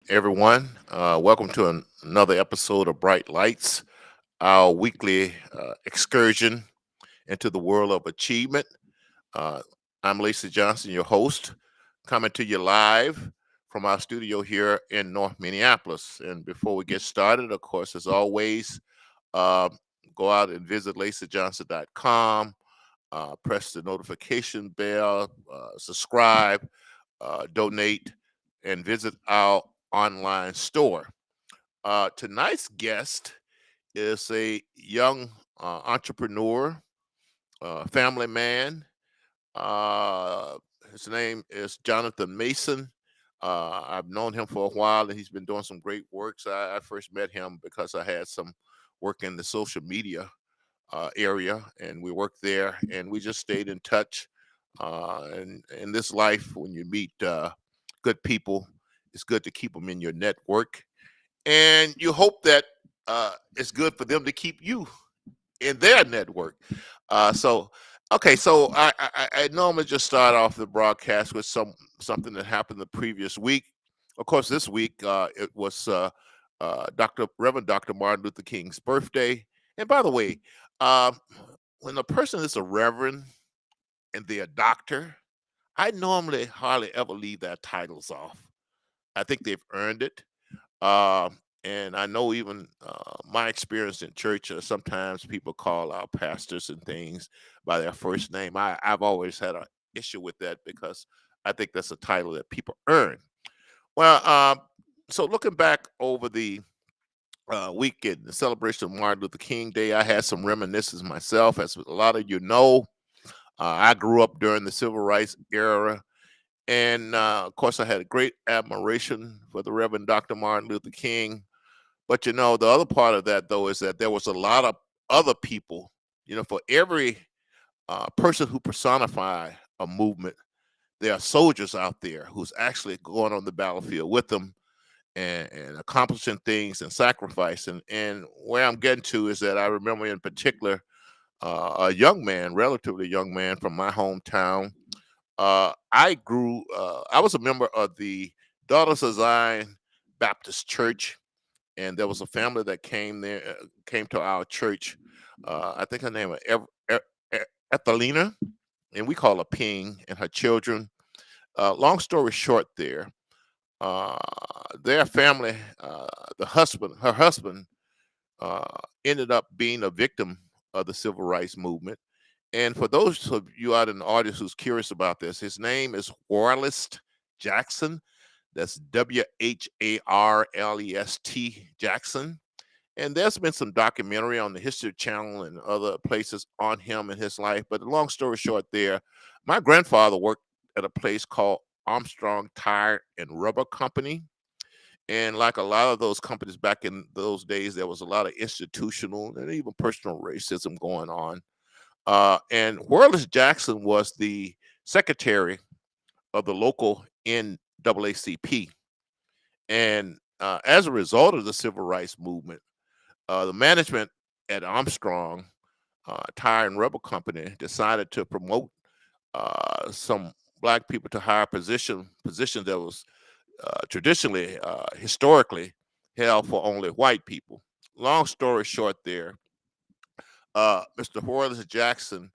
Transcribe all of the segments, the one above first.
everyone. Welcome to another episode of Bright Lights, our weekly excursion into the world of achievement. Uh, I'm Lacy Johnson, your host, coming to you live from our studio here in North Minneapolis. And before we get started, of course, as always, uh, go out and visit lacyjohnson.com, press the notification bell, subscribe, donate, and visit our online store. Tonight's guest is a young entrepreneur, family man. Uh, his name is Jonathan Mason. I've known him for a while, and he's been doing some great work. So I first met him because I had some work in the social media area, and we worked there, and we just stayed in touch. And in this life, when you meet good people, it's good to keep them in your network, and you hope that it's good for them to keep you in their network. So, okay, so I normally just start off the broadcast with something that happened the previous week. Of course, this week it was Dr. Martin Luther King's birthday. And by the way, uh, when a person is a reverend and they're a doctor, I normally hardly ever leave their titles off. I think they've earned it. Uh, and I know even my experience in church, sometimes people call our pastors and things by their first name. I've always had an issue with that because I think that's a title that people earn. Well, so looking back over the weekend, the celebration of Martin Luther King Day, I had some reminiscences myself. As a lot of you know, I grew up during the civil rights era. And of course, I had a great admiration for the Reverend Dr. Martin Luther King. But the other part of that, though, is that there was a lot of other people, for every person who personify a movement, there are soldiers out there who's actually going on the battlefield with them and accomplishing things and sacrificing. And where I'm getting to is that I remember in particular a young man, relatively young man from my hometown. I was a member of the Daughters of Zion Baptist Church, and there was a family that came to our church. I think her name was Ethelina, and we call her Ping, and her children. Long story short, uh, their family, her husband, uh, ended up being a victim of the civil rights movement. And for those of you out in the audience who's curious about this, his name is Warless Jackson. That's Warlest Jackson. And there's been some documentary on the History Channel and other places on him and his life. But the long story short, my grandfather worked at a place called Armstrong Tire and Rubber Company. And like a lot of those companies back in those days, there was a lot of institutional and even personal racism going on. And Warless Jackson was the secretary of the local NAACP. And as a result of the civil rights movement, the management at Armstrong Tire and Rubber Company decided to promote some black people to higher positions that was traditionally, historically held for only white people. Long story short, Mr. Warless Jackson,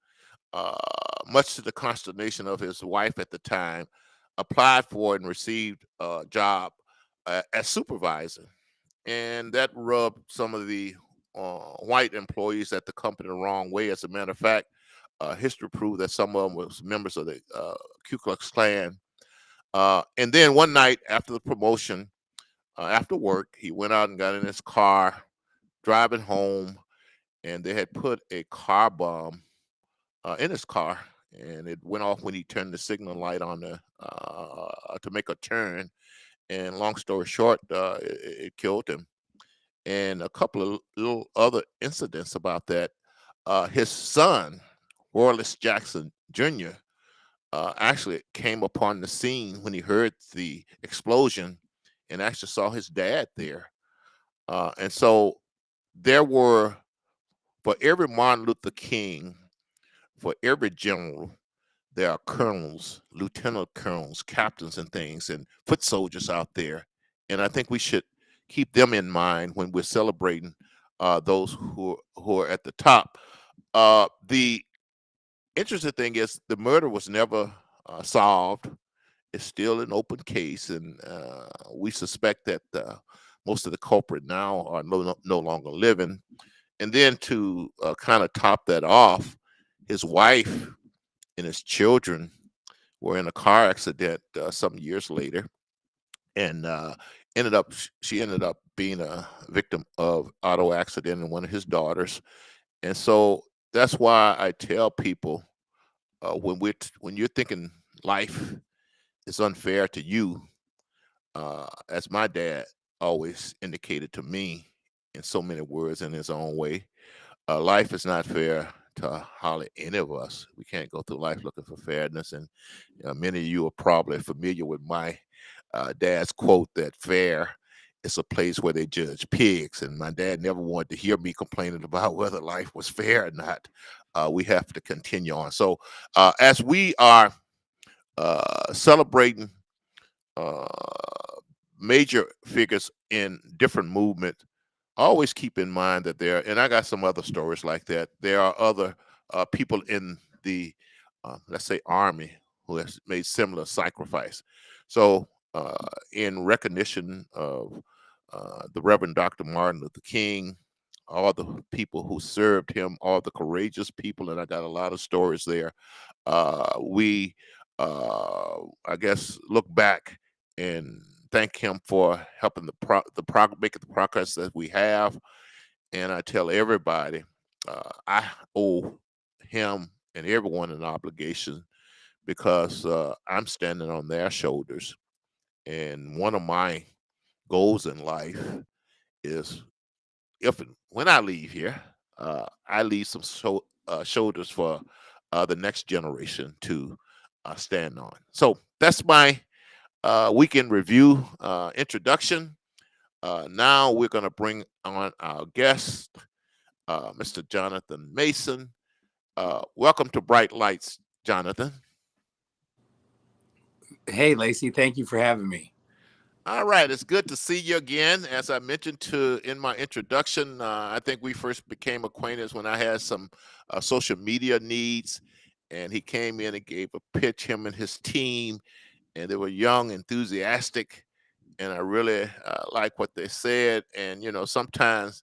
uh, much to the consternation of his wife at the time, applied for and received a job as supervisor. And that rubbed some of the white employees at the company the wrong way. As a matter of fact, history proved that some of them was members of the Ku Klux Klan. And then one night after the promotion, after work, he went out and got in his car, driving home, and they had put a car bomb in his car, and it went off when he turned the signal light on to make a turn. And long story short, it killed him. And a couple of little other incidents about that. His son, Warless Jackson Jr., actually came upon the scene when he heard the explosion and actually saw his dad there. And so there were, for every Martin Luther King, for every general, there are colonels, lieutenant colonels, captains, and things, and foot soldiers out there and I think we should keep them in mind when we're celebrating those who are at the top. The interesting thing is the murder was never solved. It's still an open case, and we suspect that most of the culprit now are no longer living. And then to kind of top that off, his wife and his children were in a car accident some years later, and she ended up being a victim of auto accident in one of his daughters. And so that's why I tell people when you're thinking life is unfair to you, as my dad always indicated to me in so many words in his own way, life is not fair to hardly any of us. We can't go through life looking for fairness. And many of you are probably familiar with my dad's quote that fair is a place where they judge pigs. And my dad never wanted to hear me complaining about whether life was fair or not. We have to continue on. So as we are celebrating uh, major figures in different movements, always keep in mind that and I got some other stories like that. There are other people in the, let's say, army who has made similar sacrifice. So, in recognition of the Reverend Dr. Martin Luther King, all the people who served him, all the courageous people, and I got a lot of stories there. We, I guess, look back and thank him for helping making the progress that we have. And I tell everybody, I owe him and everyone an obligation because I'm standing on their shoulders. And one of my goals in life is when I leave here, I leave some shoulders for the next generation to stand on. So that's my weekend review introduction. Now we're going to bring on our guest, Mr. Jonathan Mason. Welcome to Bright Lights, Jonathan. Hey, Lacy, thank you for having me. All right, it's good to see you again. As I mentioned in my introduction, I think we first became acquainted when I had some social media needs, and he came in and gave a pitch, him and his team, and they were young, enthusiastic, and I really like what they said. And sometimes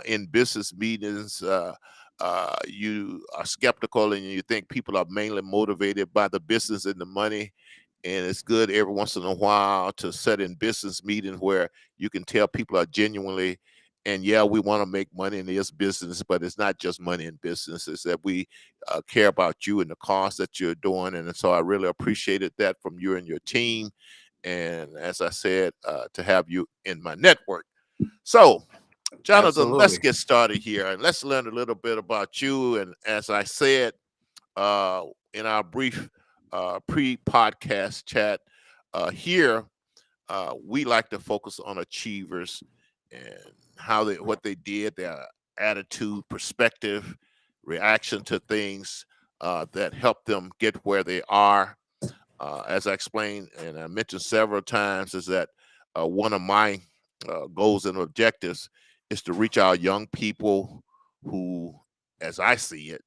in business meetings, you are skeptical and you think people are mainly motivated by the business and the money. And it's good every once in a while to set in business meetings where you can tell people are genuinely, and yeah, we want to make money in this business, but it's not just money in business. It's that we care about you and the cause that you're doing. And so I really appreciated that from you and your team. And as I said, to have you in my network. So, Jonathan, let's Absolutely. get started here and let's learn a little bit about you. And as I said uh, in our brief pre-podcast chat here, we like to focus on achievers and what they did, their attitude, perspective, reaction to things that helped them get where they are. As I explained and I mentioned several times, is that one of my goals and objectives is to reach our young people who, as I see it,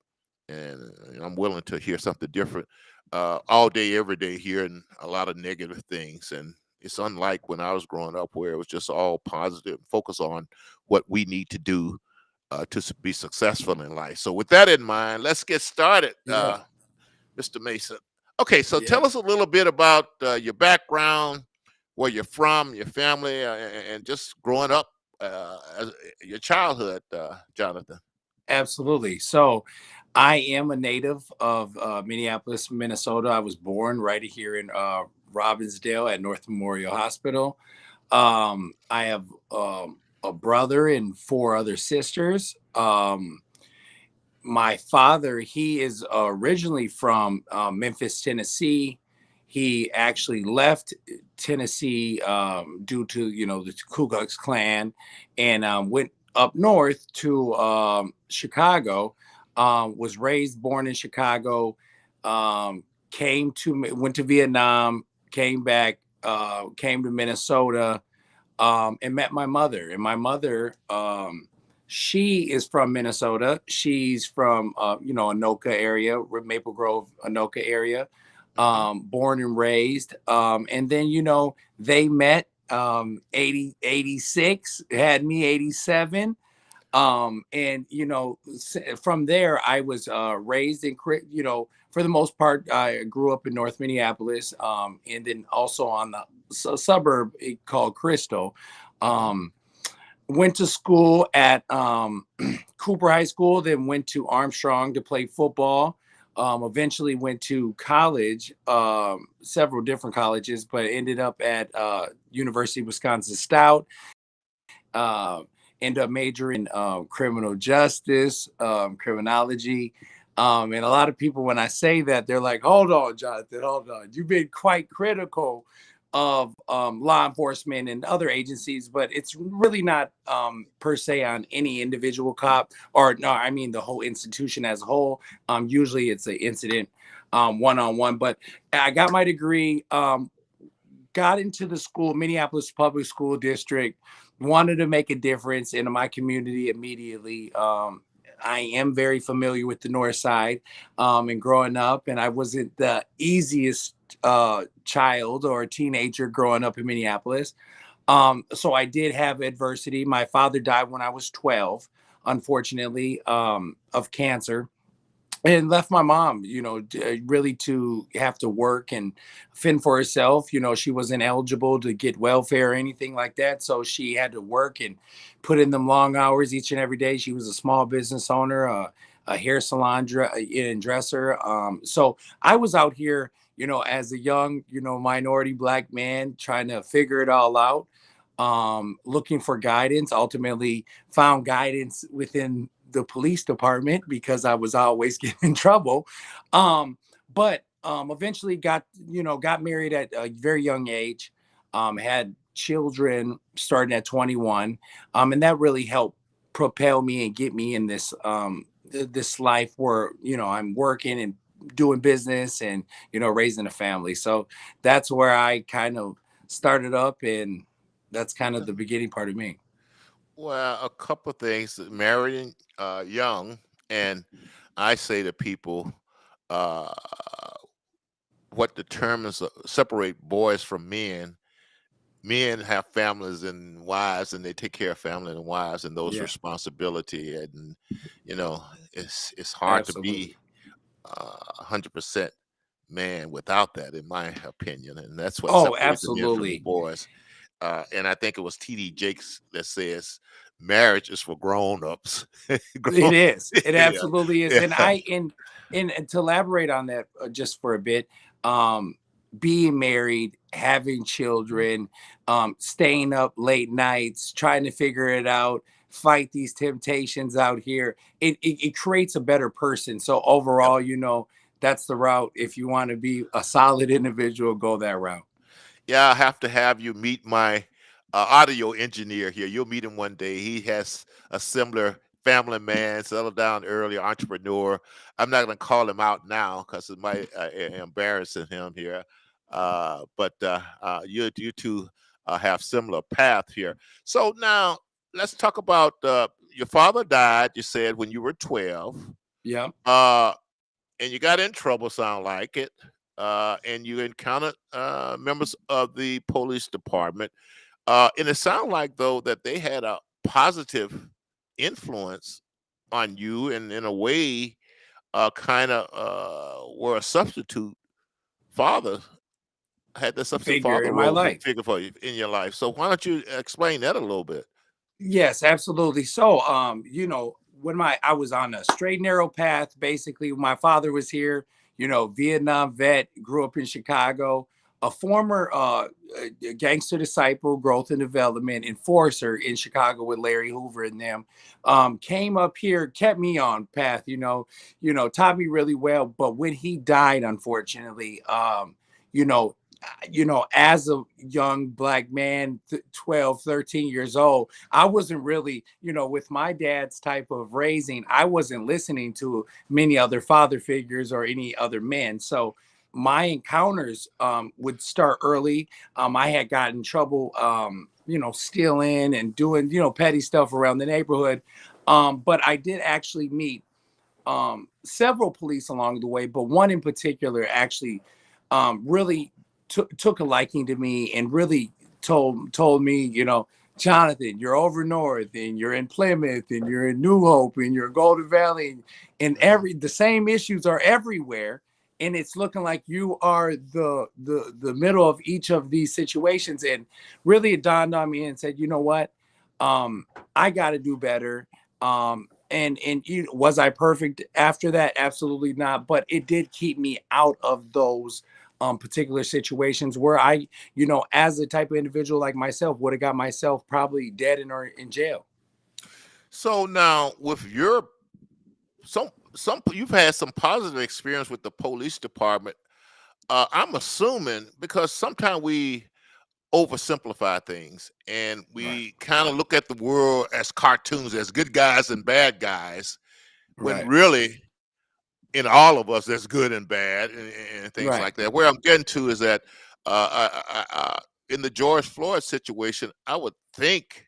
and I'm willing to hear something different, all day, every day, hearing a lot of negative things. And it's unlike when I was growing up where it was just all positive, focus on what we need to do to be successful in life. So with that in mind, let's get started, Yeah. Mr. Mason. Okay, so Yeah. tell us a little bit about your background, where you're from, your family, and just growing up, as your childhood, Jonathan. Absolutely. So I am a native of Minneapolis, Minnesota. I was born right here in Robbinsdale at North Memorial Hospital. I have a brother and four other sisters. My father, he is originally from Memphis, Tennessee. He actually left Tennessee due to the Ku Klux Klan, and went up north to Chicago. Was raised, born in Chicago. Went to Vietnam, came back, came to Minnesota. and met my mother. And my mother, she is from Minnesota. She's from, Anoka area, Maple Grove, Anoka area, Hmm. born and raised. And then, they met 80, 86, had me 87. And from there I was raised in, for the most part I grew up in North Minneapolis, and then also on the suburb called Crystal. Hmm. um Went to school at Cooper High School, then went to Armstrong to play football. Eventually went to college, several different colleges, but ended up at University of Wisconsin-Stout. uh, End up majoring in criminal justice, criminology. And a lot of people, when I say that, they're like, hold on, Jonathan, hold on. You've been quite critical of law enforcement and other agencies, but it's really not per se on any individual cop, or no, I mean the whole institution as a whole. Usually it's an incident one-on-one, but I got my degree, got into the school, Minneapolis Public School District, wanted to make a difference in my community immediately. I am very familiar with the North Side, and growing up, and I wasn't the easiest child or teenager growing up in Minneapolis. So I did have adversity. My father died when I was 12, unfortunately, of cancer, and left my mom, really to have to work and fend for herself. She wasn't eligible to get welfare or anything like that. So she had to work and put in them long hours each and every day. She was a small business owner, a hair salon and dresser. So I was out here, as a young, minority black man trying to figure it all out, looking for guidance. Ultimately found guidance within the police department because I was always getting in trouble. But eventually got married at a very young age, had children starting at 21. And that really helped propel me and get me in this this life where, I'm working and doing business and, raising a family. So that's where I kind of started up, and that's kind of the beginning part of me. Well, a couple of things. Marrying young, and I say to people, uh, what determines separate boys from men. Men have families and wives, and they take care of family and wives and those Yeah, responsibility. And you know, it's hard to absolutely. be 100% man without that, in my opinion. And that's what Oh, separates the men from the absolutely. boys. And I think it was TD Jakes that says marriage is for grown-ups. It Grown, is. It yeah, absolutely is. And yeah. and to elaborate on that just for a bit, um, being married, having children, staying up late nights, trying to figure it out, fight these temptations out here. It creates a better person. So Yep. overall, that's the route. If you want to be a solid individual, go that route. Yeah, I have to have you meet my audio engineer here. You'll meet him one day. He has a similar family man, settled down early, entrepreneur. I'm not going to call him out now because it might embarrassing him here. But you two have similar path here. So now let's talk about your father died. You said when you were 12. Yeah. Uh, and you got in trouble, sound like it, and you encountered members of the police department, and it sounded like though that they had a positive influence on you, and in a way, kind of were a substitute father, had the substitute Figure father in my role life. figure for you in your life. So why don't you explain that a little bit? Yes, absolutely. So, when I was on a straight and narrow path, basically, my father was here, Vietnam vet, grew up in Chicago, a former gangster disciple, growth and development enforcer in Chicago with Larry Hoover and them. Came up here, kept me on path, taught me really well. But when he died, unfortunately, you know, as a young black man, 12, 13 years old, I wasn't really, with my dad's type of raising, I wasn't listening to many other father figures or any other men. So my encounters would start early. I had gotten in trouble, stealing and doing, petty stuff around the neighborhood. But I did actually meet several police along the way, but one in particular actually really took a liking to me and really told me, Jonathan, you're over north and you're in Plymouth and you're in New Hope and you're in Golden Valley, and the same issues are everywhere. And it's looking like you are the middle of each of these situations. And really it dawned on me and said, you know what? I got to do better. And was I perfect after that? Absolutely not. But it did keep me out of those particular situations where I, as a type of individual like myself, would have got myself probably dead or in jail. So now with your some you've had some positive experience with the police department. I'm assuming because sometimes we oversimplify things and Right. we kind of look at the world as cartoons, as good guys and bad guys, when Right. really in all of us there's good and bad and things Right. like that. Where I'm getting to is that in the George Floyd situation, I would think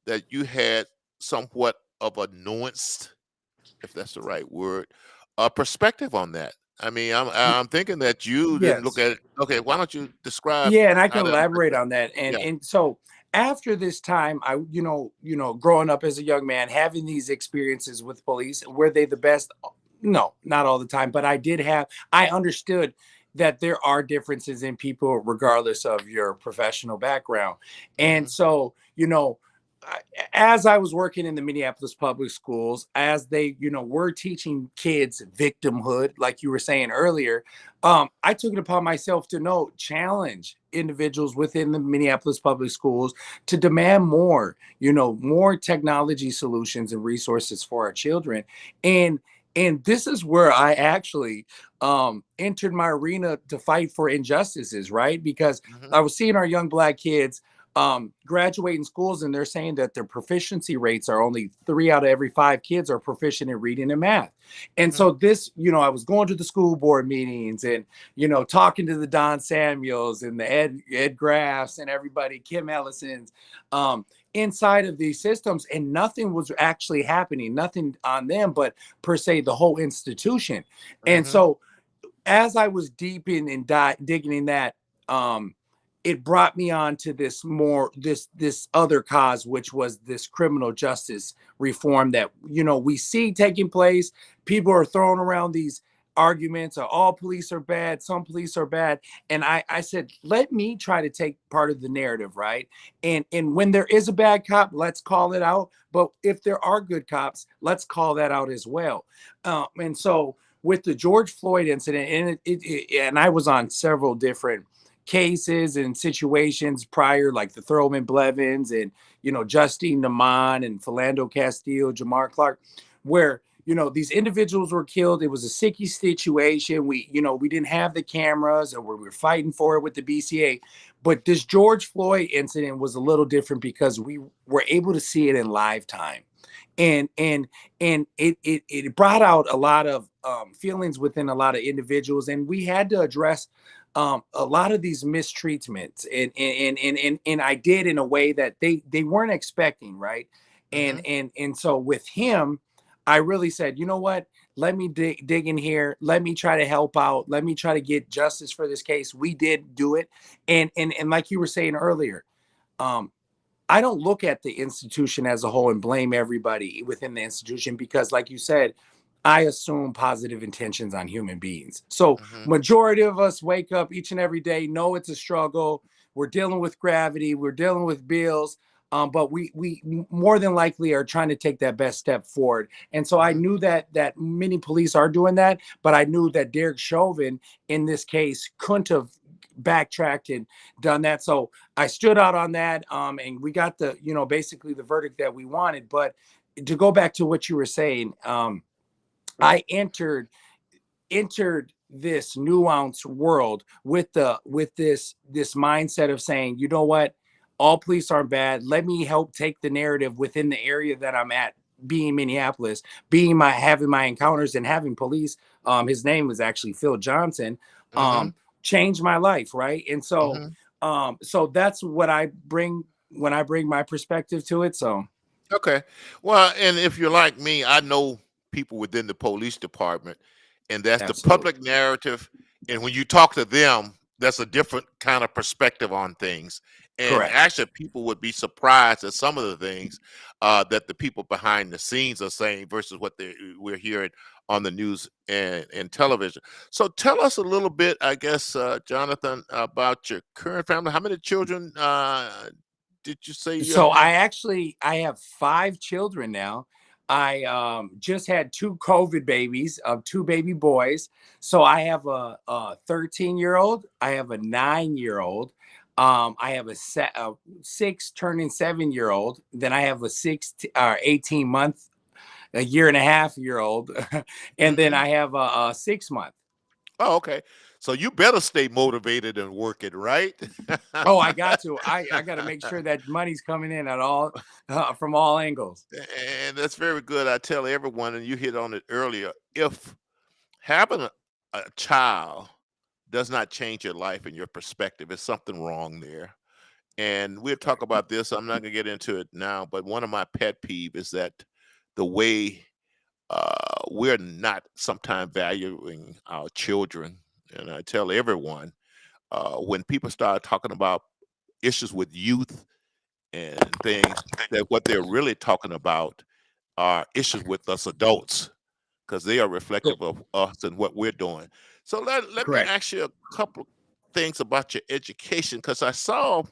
that you had somewhat of a nuanced, if that's the right word, perspective on that. I mean, I'm thinking that you didn't look Yes. at it. Okay, why don't you describe Yeah, and I how can that elaborate affected? on that. And Yeah. so after this time, I, growing up as a young man, having these experiences with police, were they the best? No, not all the time. But I understood that there are differences in people regardless of your professional background. And Hmm. so, as I was working in the Minneapolis public schools, as they, were teaching kids victimhood, like you were saying earlier, I took it upon myself to challenge individuals within the Minneapolis public schools to demand more, more technology solutions and resources for our children. And this is where I actually entered my arena to fight for injustices, right? Because Hmm. I was seeing our young Black kids graduating schools, and they're saying that their proficiency rates are only 3 out of every 5 kids are proficient in reading and math. And Hmm. so this, I was going to the school board meetings and, talking to the Don Samuels and the Ed Graffs and everybody, Kim Ellison's, inside of these systems, and nothing was actually happening, nothing on them, but per se, the whole institution. And Hmm. so as I was deep in and digging in that, it brought me on to this other cause, which was this criminal justice reform that we see taking place. People are throwing around these arguments of all police are bad, some police are bad, and I said, let me try to take part of the narrative, right? And when there is a bad cop, let's call it out. But if there are good cops, let's call that out as well. And so with the George Floyd incident, and and I was on several different cases and situations prior, like the Thurman Blevins and Justine Naman and Philando Castile, Jamar Clark, where these individuals were killed. It was a sicky situation. We didn't have the cameras, or we were fighting for it with the BCA. But this George Floyd incident was a little different because we were able to see it in live time, and it brought out a lot of feelings within a lot of individuals, and we had to address a lot of these mistreatments, and I did in a way that they weren't expecting, right? and Hmm. and and so with him, I really said, you know what, let me dig in here, let me try to help out, let me try to get justice for this case. We did do it. And like you were saying earlier, um I don't look at the institution as a whole and blame everybody within the institution, because, like you said, I assume positive intentions on human beings. So, Hmm. majority of us wake up each and every day, know it's a struggle. We're dealing with gravity, we're dealing with bills, but we more than likely are trying to take that best step forward. And so I Hmm. knew that many police are doing that, but I knew that Derek Chauvin in this case couldn't have backtracked and done that. So I stood out on that, and we got the, basically the verdict that we wanted. But to go back to what you were saying, I entered this nuanced world with this mindset of saying, you know what, all police aren't bad. Let me help take the narrative within the area that I'm at, being Minneapolis, being my having my encounters and having police. His name was actually Phil Johnson. Hmm. Changed my life, right? And so Hmm. so that's what I bring when I bring my perspective to it. So Okay. Well, and if you're like me, I know people within the police department, and that's the absolutely public narrative. And when you talk to them, that's a different kind of perspective on things. And correct. actually, people would be surprised at some of the things that the people behind the scenes are saying versus what we're hearing on the news and television. So, tell us a little bit, I guess, Jonathan, about your current family. How many children did you say you So have? I have 5 children now. I just had 2 COVID babies of 2 baby boys. So I have a 13-year-old. I have a 9-year-old. I have a 6 turning 7-year-old. Then I have a 18-month, a year and a half year old, and then Mhm. I have a 6 month. Oh, okay. So you better stay motivated and working, right? Oh, I got to. I got to make sure that money's coming in at all from all angles. And that's very good. I tell everyone, and you hit on it earlier, if having a child does not change your life and your perspective, there's something wrong there. And we'll talk Right. about this. I'm not going to get into it now, but one of my pet peeve is that the way we're not sometimes valuing our children. And I tell everyone, when people start talking about issues with youth and things, that what they're really talking about are issues with us adults because they are Co- reflective of us and what we're doing. So let me Correct. ask you a couple things about your education because I saw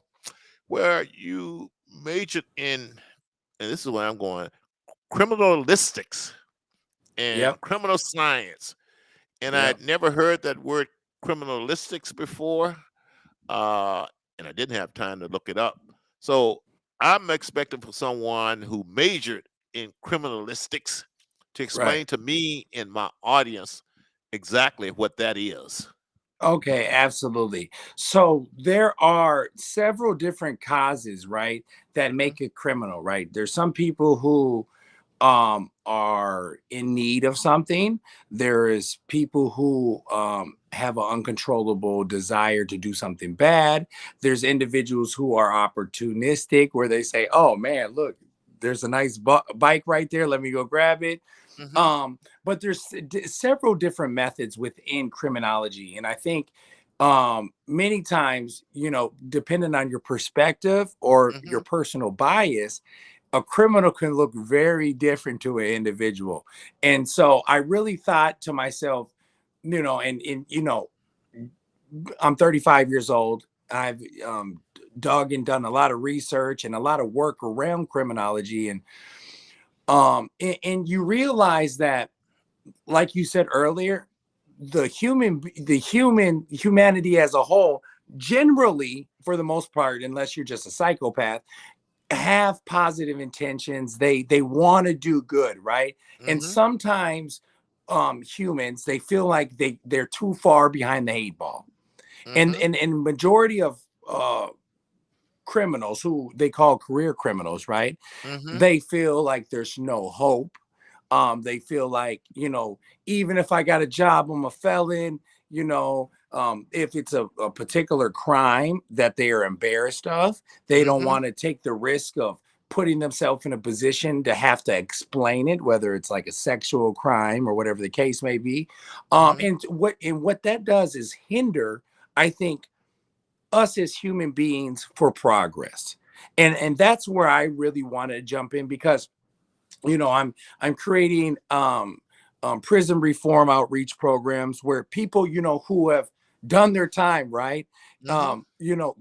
where you majored in, and this is where I'm going, criminalistics and Yep. criminal science. And I Yep. had never heard that word criminalistics before, uh, and I didn't have time to look it up. So I'm expecting for someone who majored in criminalistics to Right. explain to me and my audience exactly what that is. Okay, absolutely. So there are several different causes, right, that Hmm. make it criminal, right? There's some people who are in need of something. There is people who have an uncontrollable desire to do something bad. There's individuals who are opportunistic where they say, "Oh man, look, there's a nice bike right there. Let me go grab it." Hmm. But there's several different methods within criminology, and I think many times, depending on your perspective or your Hmm. personal bias, a criminal can look very different to an individual. And so I really thought to myself, and I'm 35 years old. I've dug and done a lot of research and a lot of work around criminology, and you realize that, like you said earlier, humanity as a whole, generally, for the most part, unless you're just a psychopath, have positive intentions. They want to do good, right? And Hmm. sometimes humans, they feel like they're too far behind the 8 ball. and Hmm. and and majority of criminals, who they call career criminals, right, Hmm. they feel like there's no hope. They feel like, even if I got a job, I'm a felon. If it's a particular crime that they are embarrassed of, they don't Hmm. want to take the risk of putting themselves in a position to have to explain it, whether it's like a sexual crime or whatever the case may be. Hmm. And what that does is hinder, I think, us as human beings for progress. And that's where I really want to jump in, because I'm creating prison reform outreach programs where people, who have done their time, right, Hmm.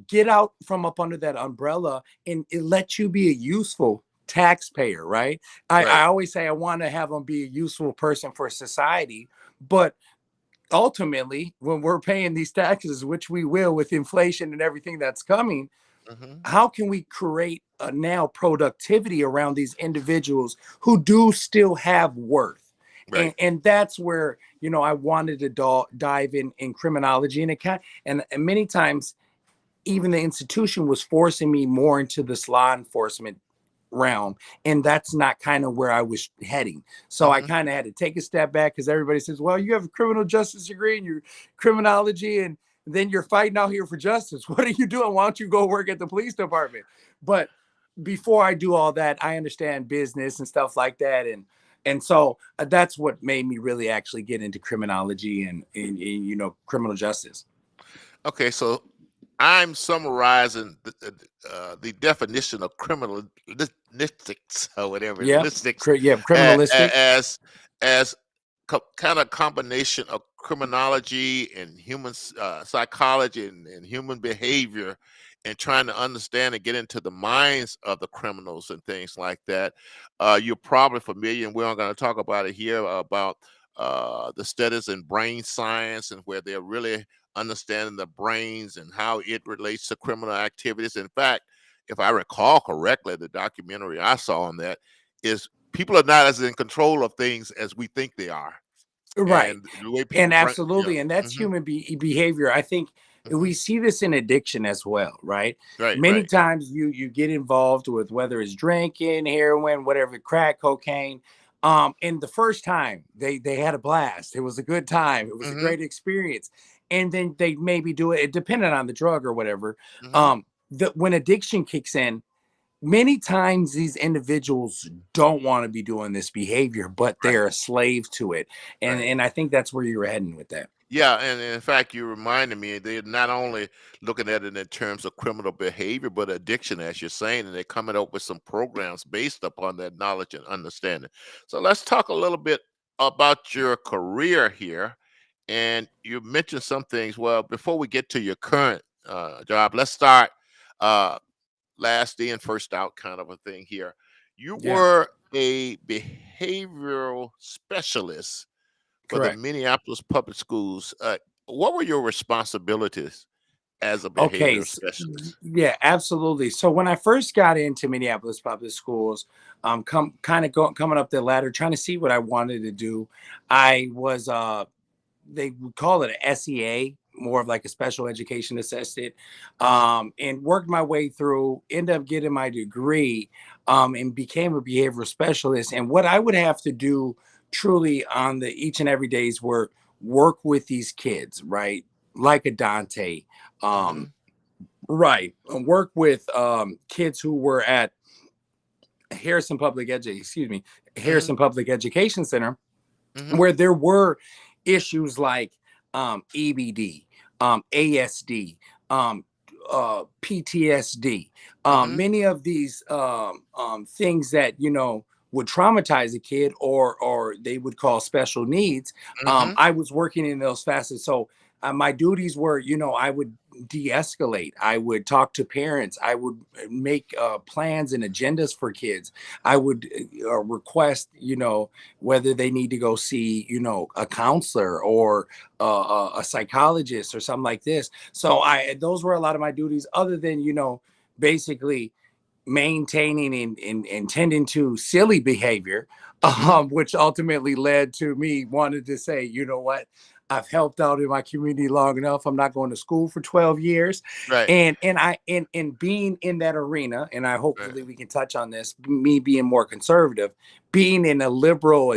get out from up under that umbrella, and it lets you be a useful taxpayer, right? I Right. always say I want to have them be a useful person for society, but ultimately, when we're paying these taxes, which we will with inflation and everything that's coming, Hmm. how can we create a now productivity around these individuals who do still have worth? and Right. and that's where, I wanted to dive in criminology, and and many times even the institution was forcing me more into this law enforcement realm, and that's not kind of where I was heading. So I Hmm. kind of had to take a step back, because everybody says, well, you have a criminal justice degree and your criminology, then you're fighting out here for justice. What are you doing? Why don't you go work at the police department? But before I do all that, I understand business and stuff like that. And so that's what made me really actually get into criminology and criminal justice. Okay, so I'm summarizing the definition of criminalistics or whatever Yeah. listics Yeah. Criminalistic. as kind of combination of criminology and human psychology and human behavior, and trying to understand and get into the minds of the criminals and things like that. You're probably familiar, and we're not going to talk about it here, about the studies in brain science and where they're really understanding the brains and how it relates to criminal activities. In fact, if I recall correctly, the documentary I saw on that is people are not as in control of things as we think they are. Right. And the way And people bring, yeah, absolutely. And that's hmm human behavior. I think hmm we see this in addiction as well, right? right, Many right, times you get involved with whether it's drinking, heroin, whatever, crack, cocaine. And the first time they had a blast. It was a good time. It was a hmm great experience. And then they maybe do it depending on the drug or whatever. hmm When addiction kicks in, many times these individuals don't want to be doing this behavior, but right, they're a slave to it. and right. and I think that's where you were heading with that. Yeah, and in fact, you reminded me they're not only looking at it in terms of criminal behavior, but addiction, as you're saying, and they're coming up with some programs based upon that knowledge and understanding. So let's talk a little bit about your career here. And you mentioned some things. Well, before we get to your current job, let's start uh, last in, first out kind of a thing here. You Yeah, were a behavioral specialist for the correct. Minneapolis public schools. What were your responsibilities as a Okay, behavioral specialist? yeah, absolutely. So when I first got into Minneapolis public schools, coming up the ladder, trying to see what I wanted to do, I was they would call it a SEA, more of like a special education assistant, hmm and worked my way through, ended up getting my degree, and became a behavioral specialist. And what I would have to do truly on the each and every day's work with these kids, right? Like a Dante, hmm um, right? And work with kids who were at hmm Harrison Public Education Center, hmm where there were issues like EBD, ASD, um, PTSD, hmm many of these things that would traumatize a kid, or they would call special needs. hmm I was working in those facets, so my duties were, I would de-escalate. I would talk to parents. I would make plans and agendas for kids. I would request, whether they need to go see, a counselor or a psychologist or something like this. So those were a lot of my duties, other than, basically maintaining and tending to silly behavior, hmm which ultimately led to me wanting to say, you know what, I've helped out in my community long enough. I'm not going to school for 12 years. Right, And being in that arena, and I right. hopefully we can touch on this, me being more conservative, being in a liberal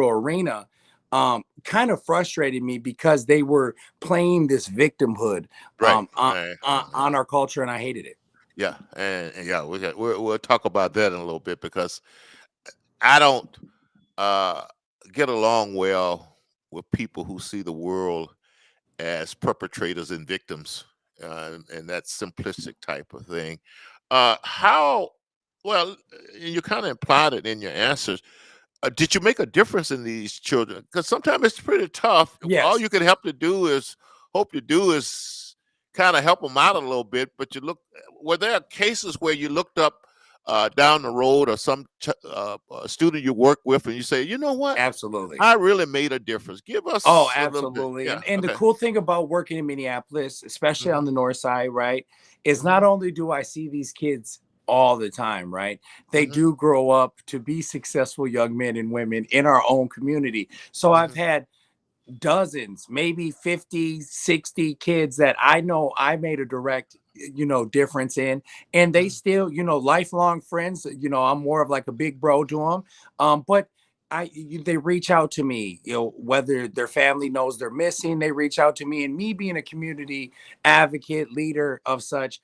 arena, kind of frustrated me because they were playing this victimhood Right, right. on our culture, and I hated it. Yeah, and yeah, we'll talk about that in a little bit, because I don't uh, get along well with people who see the world as perpetrators and victims, and that simplistic type of thing. How well, and you kind of implied it in your answers. Did you make a difference in these children? Because sometimes it's pretty tough. All Yes, you can hope to do is kind of help them out a little bit. But were there cases where you looked up down the road, or some student you work with, and you say, you know what, absolutely. I really made a difference. Give Oh, us a little bit. absolutely. Yeah. And the Okay. cool thing about working in Minneapolis, especially on hmm the north side, right, is hmm not only do I see these kids all the time, right? They hmm do grow up to be successful young men and women in our own community. So I've hmm had dozens, maybe 50, 60 kids that I know I made a direct, difference in. And they hmm still, lifelong friends. I'm more of like a big bro to them. But they reach out to me, whether their family knows they're missing, they reach out to me, and me being a community advocate, leader of such,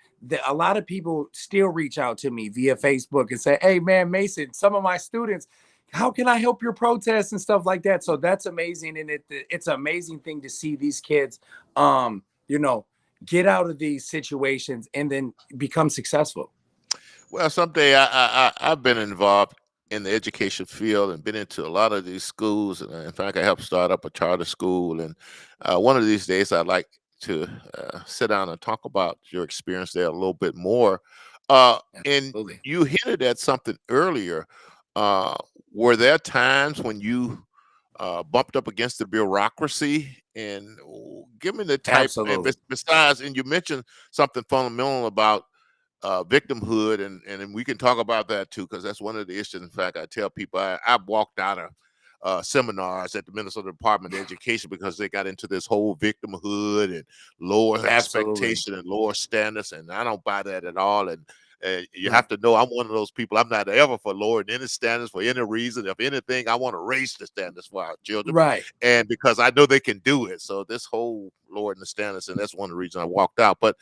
a lot of people still reach out to me via Facebook and say, "Hey, man, Mason, some of my students, how can I help your protest and stuff like that?" So that's amazing, and it's an amazing thing to see these kids, you know, get out of these situations and then become successful. Well, someday I've been involved in the education field and been into a lot of these schools. And in fact, I helped start up a charter school. And one of these days, I'd like to sit down and talk about your experience there a little bit more. And Absolutely. you hinted at something earlier. Uh, were there times when you bumped up against the bureaucracy? And give me the type, and Absolutely. besides, and you mentioned something fundamental about victimhood, and then we can talk about that too, because that's one of the issues. In fact, I tell people I've walked out of seminars at the Minnesota Department of Education because they got into this whole victimhood and lower Absolutely. expectation and lower standards, and I don't buy that at all. And you Mm. have to know I'm one of those people. I'm not ever for lowering any standards for any reason. If anything, I want to raise the standards for our children, Right. and because I know they can do it. So this whole lowering the standards, and that's one of the reasons I walked out. But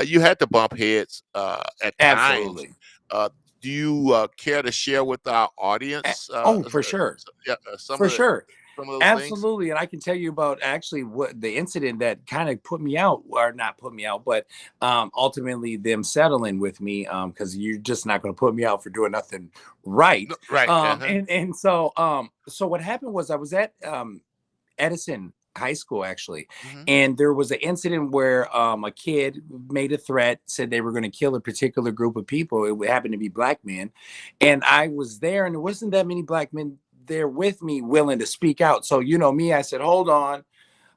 you had to bump heads at times. Absolutely. Uh, do you care to share with our audience Oh, for sure. yeah, For sure. some of those things? Absolutely. And I can tell you about actually what the incident that kind of put me out, or not put me out, but ultimately them settling with me, because you're just not going to put me out for doing nothing right. No, right. And so what happened was I was at Edison High School actually, Hmm. and there was an incident where a kid made a threat, said they were going to kill a particular group of people. It happened to be black men, and I was there, and there wasn't that many black men there with me willing to speak out. So you know me, I said, "Hold on."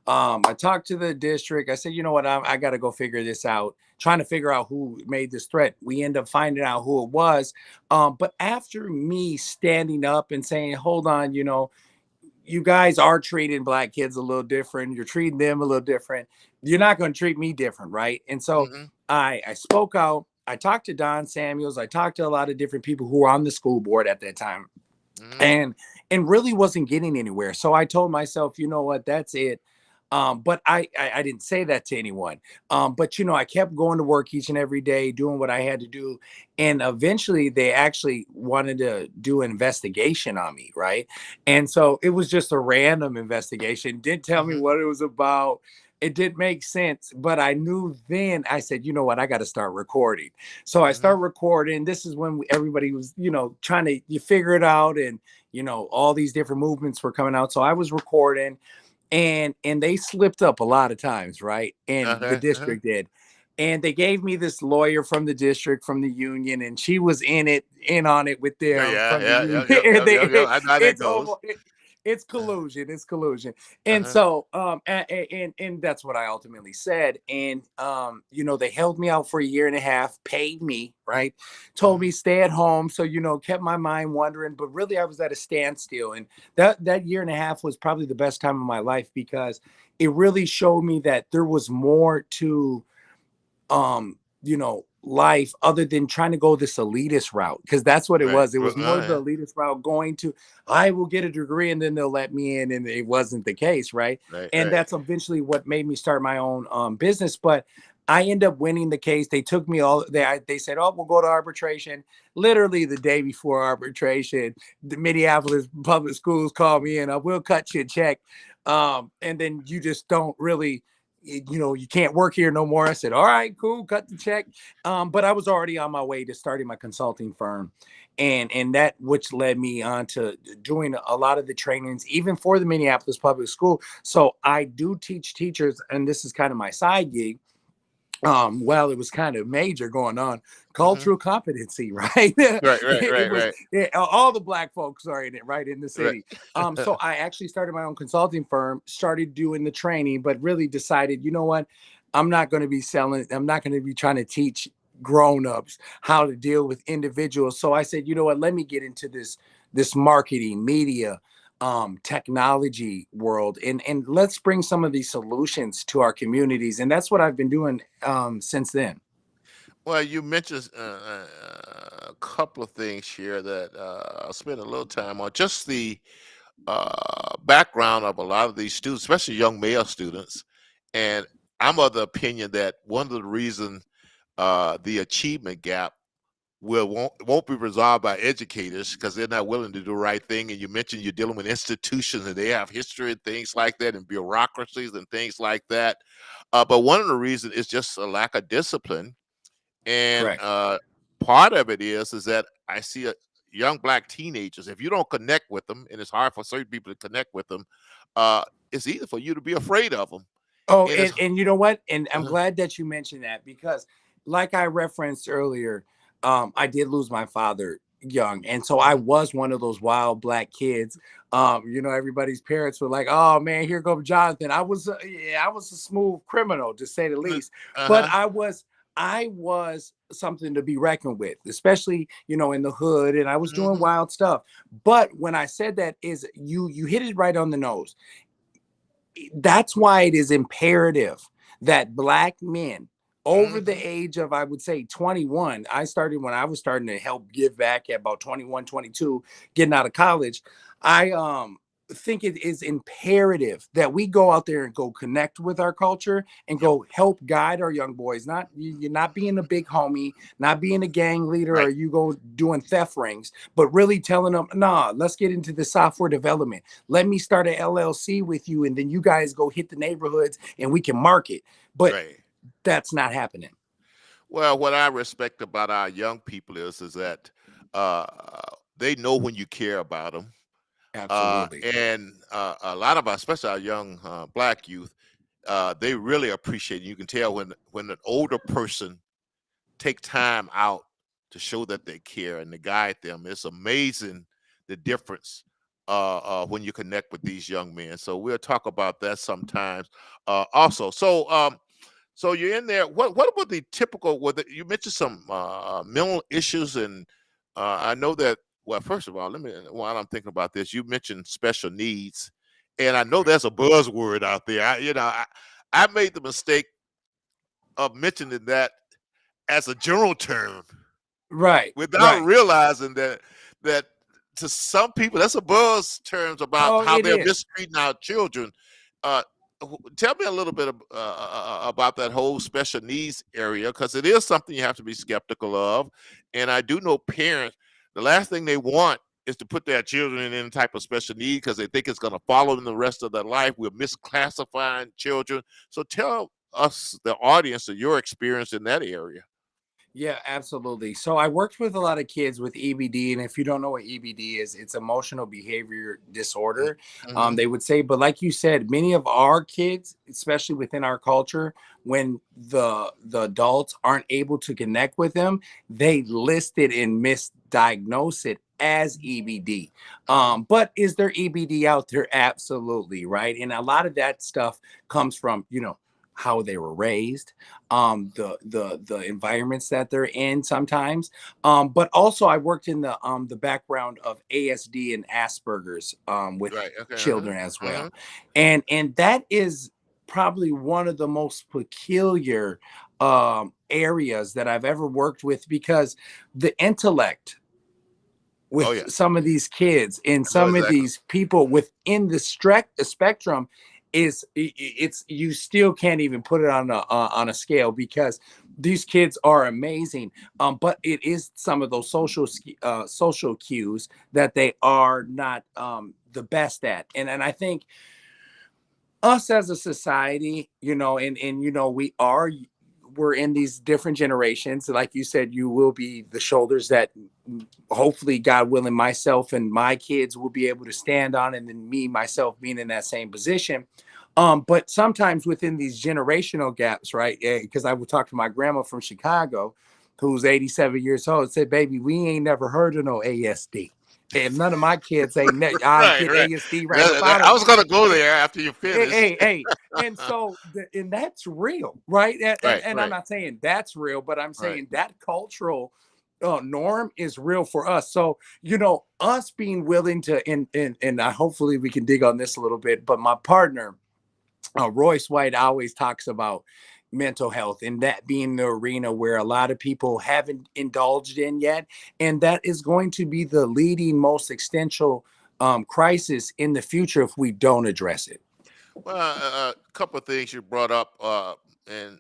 I talked to the district. I said, "You know what? I got to go figure this out." Trying to figure out who made this threat. We end up finding out who it was. But after me standing up and saying, "Hold on," you guys are treating black kids a little different. You're treating them a little different. You're not going to treat me different, right? And so Hmm. I spoke out. I talked to Don Samuels. I talked to a lot of different people who were on the school board at that time, Hmm. and really wasn't getting anywhere. So I told myself, you know what, that's it. But I didn't say that to anyone. But I kept going to work each and every day, doing what I had to do, and eventually they actually wanted to do an investigation on me, right? And so it was just a random investigation. Didn't tell me Hmm. what it was about. It didn't make sense, but I knew then. I said, you know what, I got to start recording. So I Hmm. started recording. This is when everybody was, trying to you figure it out, and all these different movements were coming out. So I was recording, and they slipped up a lot of times, right? And the Uh-huh. Uh-huh. district did. And they gave me this lawyer from the district, from the union, and she was in on it with Yeah, them yeah, from the yeah, union. yeah, yeah, yeah, yeah, yeah. I know how that It's goes. almost it's collusion. It's collusion. And Uh-huh. so and that's what I ultimately said. And they held me out for a year and a half, paid me, right? Told Hmm. me stay at home. So, kept my mind wandering, but really I was at a standstill. And that year and a half was probably the best time of my life, because it really showed me that there was more to life other than trying to go this elitist route, because that's what it Right. was. It was more Yeah. the elitist route, going to, I will get a degree and then they'll let me in, and it wasn't the case, right? Right. And Right. that's eventually what made me start my own business. But I end up winning the case. They took me all they said, "Oh, we'll go to arbitration." Literally the day before arbitration, the Minneapolis public schools called me in. We'll cut you a check, and then you just don't really, you can't work here no more. I said, all right, cool, cut the check. But I was already on my way to starting my consulting firm, and that which led me on to doing a lot of the trainings, even for the Minneapolis public school. So I do teach teachers, and this is kind of my side gig. Well, it was kind of major going on, Hmm. cultural competency, right? it, Right. Right. it Right. was Right. all the black folks are in it, right, in the Right. city. So I actually started my own consulting firm, started doing the training, but really decided, you know what, I'm not going to be selling, I'm not going to be trying to teach grown-ups how to deal with individuals. So I said, you know what, let me get into this marketing, media, technology world, and let's bring some of these solutions to our communities. And that's what I've been doing since then. Well, you mentioned a couple of things here that I'll spend a little time on. Just the background of a lot of these students, especially young male students. And I'm of the opinion that one of the reasons the achievement gap won't be resolved by educators because they're not willing to do the right thing. And you mentioned you're dealing with institutions and they have history and things like that, and bureaucracies and things like that. But one of the reasons is just a lack of discipline. And Correct. part of it is that I see young black teenagers. If you don't connect with them, and it's hard for certain people to connect with them, uh, it's easy for you to be afraid of them. Oh, And it's and you know what? And I'm uh glad that you mentioned that because, like I referenced earlier, I did lose my father young, and so I mhm, was one of those wild black kids. Everybody's parents were like, "Oh man, here comes Jonathan." Yeah, I was a smooth criminal to say the uh least, but huh, I was something to be reckoned with, especially in the hood, and I was doing hmm, wild stuff. But when I said that, is you hit it right on the nose. That's why it is imperative that black men over the hmm, age of, I would say, 21. I started when I was starting to help give back at about 21, 22, getting out of college. I think it is imperative that we go out there and go connect with our culture and yep, go help guide our young boys. Not you're not being a big homie, not being a gang leader, or right. you go doing theft rings, but really telling them, nah, let's get into the software development. Let me start an LLC with you, and then you guys go hit the neighborhoods and we can market. But Right. that's not happening. Well, what I respect about our young people is that uh, they know when you care about them, Absolutely. and a lot of us, especially our young black youth, they really appreciate it. You can tell when an older person take time out to show that they care and to guide them. It's amazing the difference when you connect with these young men. So we'll talk about that sometimes. Also, so you're in there. What about the typical? You mentioned some mental issues, and I know that. Well, first of all, let me. While I'm thinking about this, you mentioned special needs, and I know Right. there's a buzzword out there. I made the mistake of mentioning that as a general term Right. without Right. realizing that to some people that's a buzz terms about Oh, how it they're is. mistreating our children. Uh, Tell me a little bit about that whole special needs area because it is something you have to be skeptical of. And I do know parents, the last thing they want is to put their children in any type of special need because they think it's going to follow them the rest of their life. We're misclassifying children. So tell us, the audience, of your experience in that area. Yeah, absolutely. So I worked with a lot of kids with EBD, and if you don't know what EBD is, it's emotional behavior disorder. Mm-hmm. They would say, but like you said, many of our kids, especially within our culture, when the adults aren't able to connect with them, they list it and misdiagnose it as EBD. Mm-hmm. But is there EBD out there? Absolutely, right. And a lot of that stuff comes from how they were raised, the environments that they're in sometimes. But also I worked in the background of ASD and Asperger's with Right. Okay. Uh-huh. children as Uh-huh. well. And that is probably one of the most peculiar areas that I've ever worked with because the intellect Oh with yeah. some of these kids and I know some of exactly. these people within the spectrum it's you still can't even put it on a scale because these kids are amazing, but it is some of those social cues that they are not the best at, and I think us as a society, and we're in these different generations. Like you said, you will be the shoulders that hopefully, God willing, myself and my kids will be able to stand on, and then me, myself being in that same position. But sometimes within these generational gaps, right? Because I would talk to my grandma from Chicago, who's 87 years old, said, baby, we ain't never heard of no ASD. And none of my kids ain't I Right. get Right. ASD right up out I of them. was gonna go there after you Hey, finish. hey, hey. And so, and that's real, right? And, Right. and I'm Right. not saying that's real, but I'm Right. saying that cultural norm is real for us. So, us being willing to, and hopefully we can dig on this a little bit, but my partner, Royce White always talks about mental health, and that being the arena where a lot of people haven't indulged in yet, and that is going to be the leading most existential crisis in the future if we don't address it. Well, a couple of things you brought up, and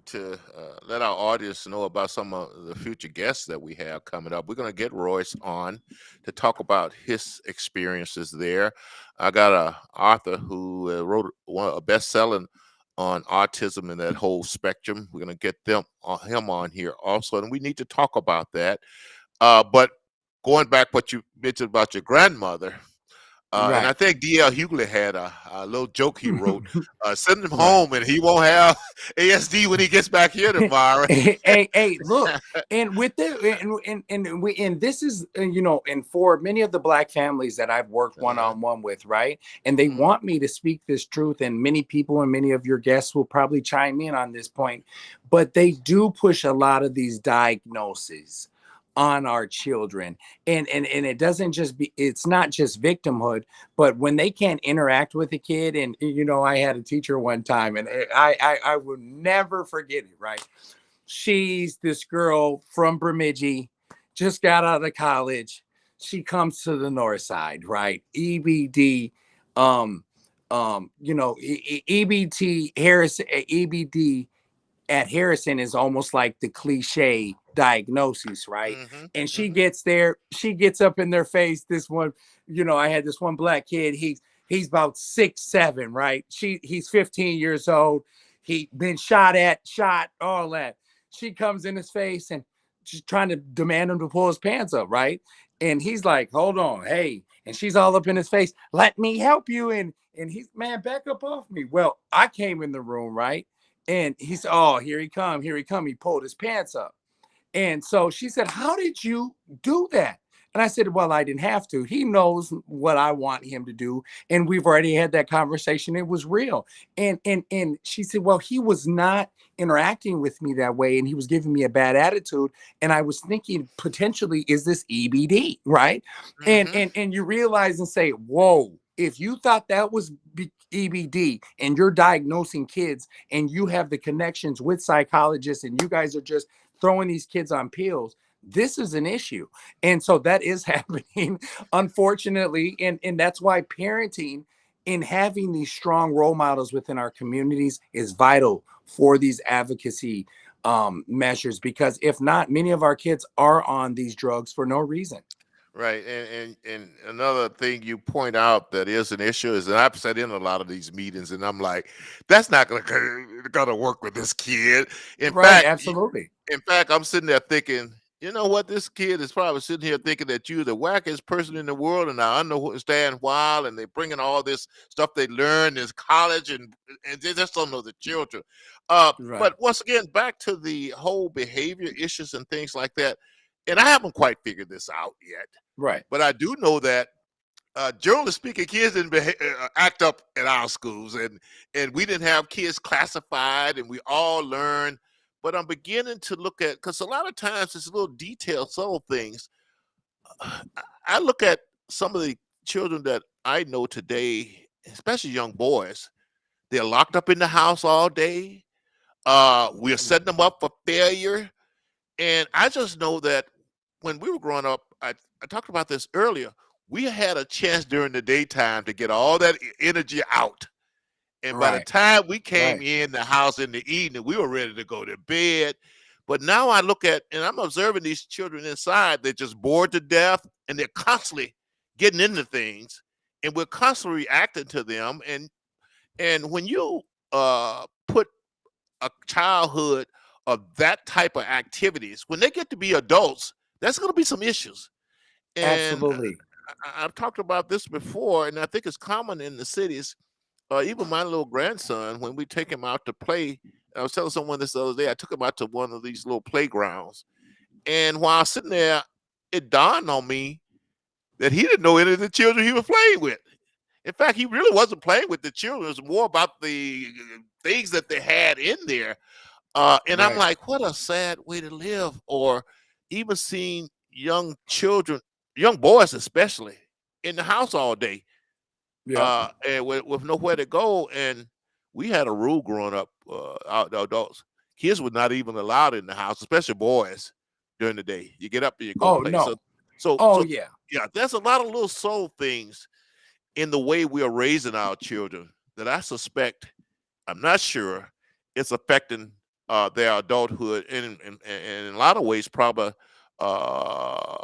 to let our audience know about some of the future guests that we have coming up. We're going to get Royce on to talk about his experiences there. I got a author who wrote a best-selling on autism and that whole spectrum. We're going to get him on here also, and we need to talk about that. But going back what you mentioned about your grandmother. And I Right. think D.L. Hughley had a little joke he wrote. Send him Right. home and he won't have ASD when he gets back here tomorrow. Hey, look, and with this, and this is, and for many of the Black families that I've worked one Uh-huh. on one with, right, and they Mhm. want me to speak this truth, and many people and many of your guests will probably chime in on this point, but they do push a lot of these diagnoses on our children, and it doesn't just be, it's not just victimhood, but when they can't interact with a kid. And I had a teacher one time, and I will never forget it, right? She's this girl from Bemidji, just got out of college. She comes to the north side, right? EBD, EBT Harrison, EBD at Harrison is almost like the cliche diagnosis, right? Mhm. And she Mhm. gets there, she gets up in their face. This one, I had this one Black kid. He's about 6'7", right? He's 15 years old. He been shot, all that. She comes in his face and she's trying to demand him to pull his pants up, right? And he's like, "Hold on, hey." And she's all up in his face, "Let me help you." And he's, "Man, back up off me." Well, I came in the room, right? And he said, "Oh, here he come, here he come." He pulled his pants up. And so she said, "How did you do that?" And I said, "Well, I didn't have to. He knows what I want him to do. And we've already had that conversation. It was real." And she said, "Well, he was not interacting with me that way, and he was giving me a bad attitude. And I was thinking, potentially, is this EBD?" Right. And Mhm. and and you realize and say, "Whoa, if you thought that was EBD and you're diagnosing kids and you have the connections with psychologists and you guys are just throwing these kids on pills, this is an issue." And so that is happening, unfortunately. And that's why parenting and having these strong role models within our communities is vital for these advocacy measures, because if not, many of our kids are on these drugs for no reason. Right, and another thing you point out that is an issue is that I've sat in a lot of these meetings, and I'm like, that's not gonna work with this kid. In Right, fact, absolutely. in fact, I'm sitting there thinking, you know what? This kid is probably sitting here thinking that you're the wackest person in the world, and I understand why. And they're bringing all this stuff they learned in college, and they just don't know the children. Right, But once again, back to the whole behavior issues and things like that. And I haven't quite figured this out yet, right, but I do know that generally speaking, kids didn't act up at our schools, and we didn't have kids classified, and we all learned. But I'm beginning to look at, because a lot of times it's little detailed, subtle things. I look at some of the children that I know today, especially young boys. They're locked up in the house all day. We're setting them up for failure, and I just know that when we were growing up, I talked about this earlier. We had a chance during the daytime to get all that energy out. And by the right, time we came right. in the house in the evening, we were ready to go to bed. But now I look at, and I'm observing these children inside, they're just bored to death and they're constantly getting into things and we're constantly reacting to them. And when you put a childhood of that type of activities, when they get to be adults, that's going to be some issues. And Absolutely. I've talked about this before, and I think it's common in the cities. Even my little grandson, when we take him out to play, I was telling someone this the other day. I took him out to one of these little playgrounds, and while sitting there, it dawned on me that he didn't know any of the children he was playing with. In fact, he really wasn't playing with the children. It was more about the things that they had in there. And I'm Right. like, what a sad way to live. Or even seeing young children, young boys especially, in the house all day, Yeah. and with nowhere to go. And we had a rule growing up. the adults, kids were not even allowed in the house, especially boys during the day. You get up and you go Oh play. no. So Oh so yeah. yeah, there's a lot of little soul things in the way we are raising our children that I suspect, I'm not sure, it's affecting their adulthood, and in a lot of ways probably uh,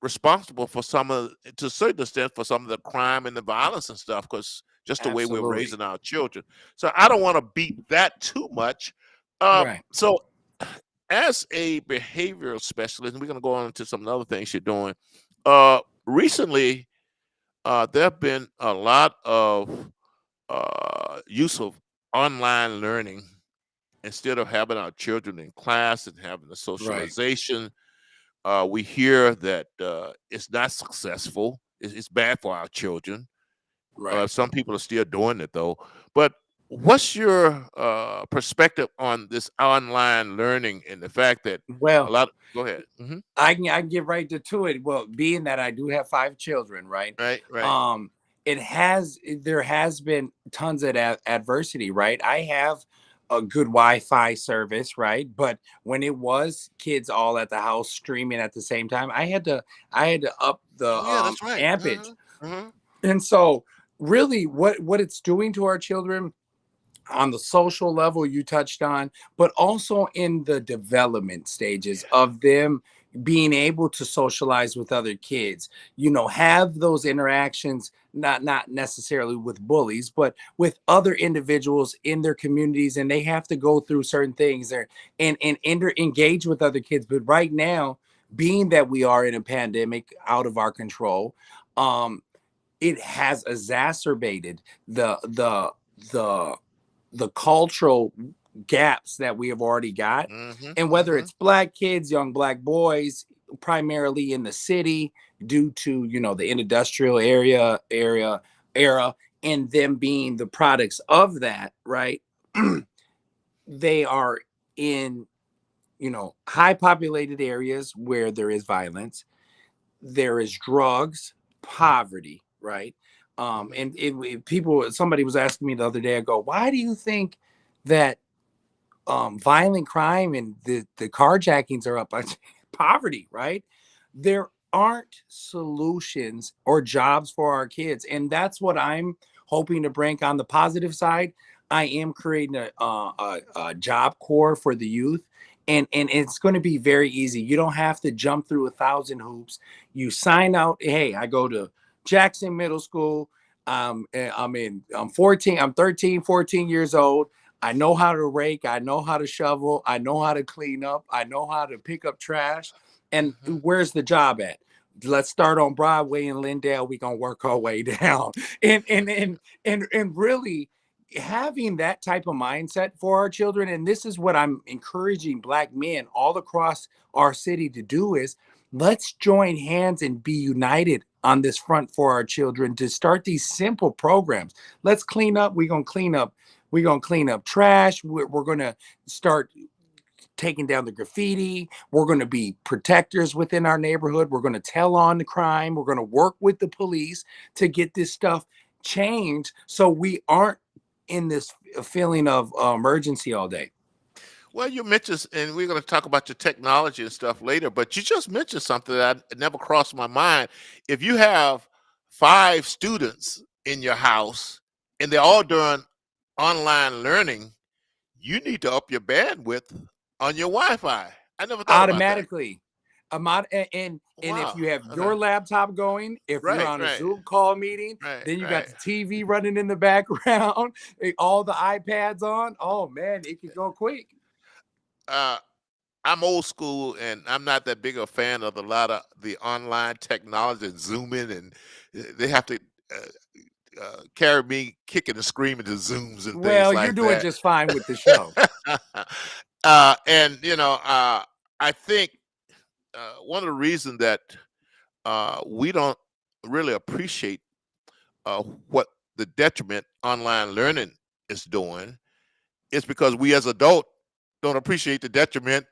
responsible for some of, to a certain extent, for some of the crime and the violence and stuff, because just the way we're Absolutely. raising our children. So I don't want to beat that too much. Right. So as a behavioral specialist, and we're going to go on to some other things you're doing. Recently, there have been a lot of use of online learning instead of having our children in class and having the Right. socialization. We hear that it's not successful. It's bad for our children. Right. Some people are still doing it though. But what's your perspective on this online learning and the fact that a Well, lot? Go ahead. I can get right to it. Well, being that I do have 5 children, right? Right, right. Um, there has been tons of adversity, right? I have a good Wi-Fi service, right? But when it was kids all at the house streaming at the same time, I had to up the Oh yeah, that's right. ampage. Uh-huh. And so really what it's doing to our children on the social level you touched on, but also in the development stages Yeah. of them being able to socialize with other kids, have those interactions, not necessarily with bullies, but with other individuals in their communities, and they have to go through certain things there and engage with other kids. But right now, being that we are in a pandemic out of our control, um, it has exacerbated the the cultural gaps that we have already got. Mhm, And whether mhm. it's black kids, young black boys, primarily in the city, due to the industrial era, and them being the products of that, right? They are in high populated areas where there is violence, there is drugs, poverty, right? Mhm. Somebody was asking me the other day ago, why do you think that violent crime and the carjackings are up? Poverty, right? There aren't solutions or jobs for our kids, and that's what I'm hoping to bring on the positive side. I am creating a job corps for the youth, and it's going to be very easy. You don't have to jump through 1,000 hoops. You sign out. Hey, I go to Jackson Middle School. I'm 14. I'm 13, 14 years old. I know how to rake. I know how to shovel. I know how to clean up. I know how to pick up trash. And Mhm. where's the job at? Let's start on Broadway in Lindale. We're gonna work our way down. And really having that type of mindset for our children. And this is what I'm encouraging black men all across our city to do is let's join hands and be united on this front for our children to start these simple programs. Let's clean up. We're gonna clean up trash. We're gonna start taking down the graffiti. We're going to be protectors within our neighborhood. We're going to tell on the crime. We're going to work with the police to get this stuff changed so we aren't in this feeling of emergency all day. Well, you mentioned, and we're going to talk about your technology and stuff later, but you just mentioned something that never crossed my mind. If you have 5 students in your house and they're all doing online learning, you need to up your bandwidth on your Wi-Fi. I never thought about that. Automatically. And if Wow. you have Okay. your laptop going, if you're Right, on a right, Zoom call meeting, right, then you got right. the TV running in the background, all the iPads on. Oh man, it could go quick. Uh, I'm old school, and I'm not that big a fan of a lot of the online technology and zooming, and they have to carry me kicking and screaming to zooms and things Well, you're like doing that. just fine with the show. And I think one of the reasons that we don't really appreciate what the detriment online learning is doing is because we as adults don't appreciate the detriment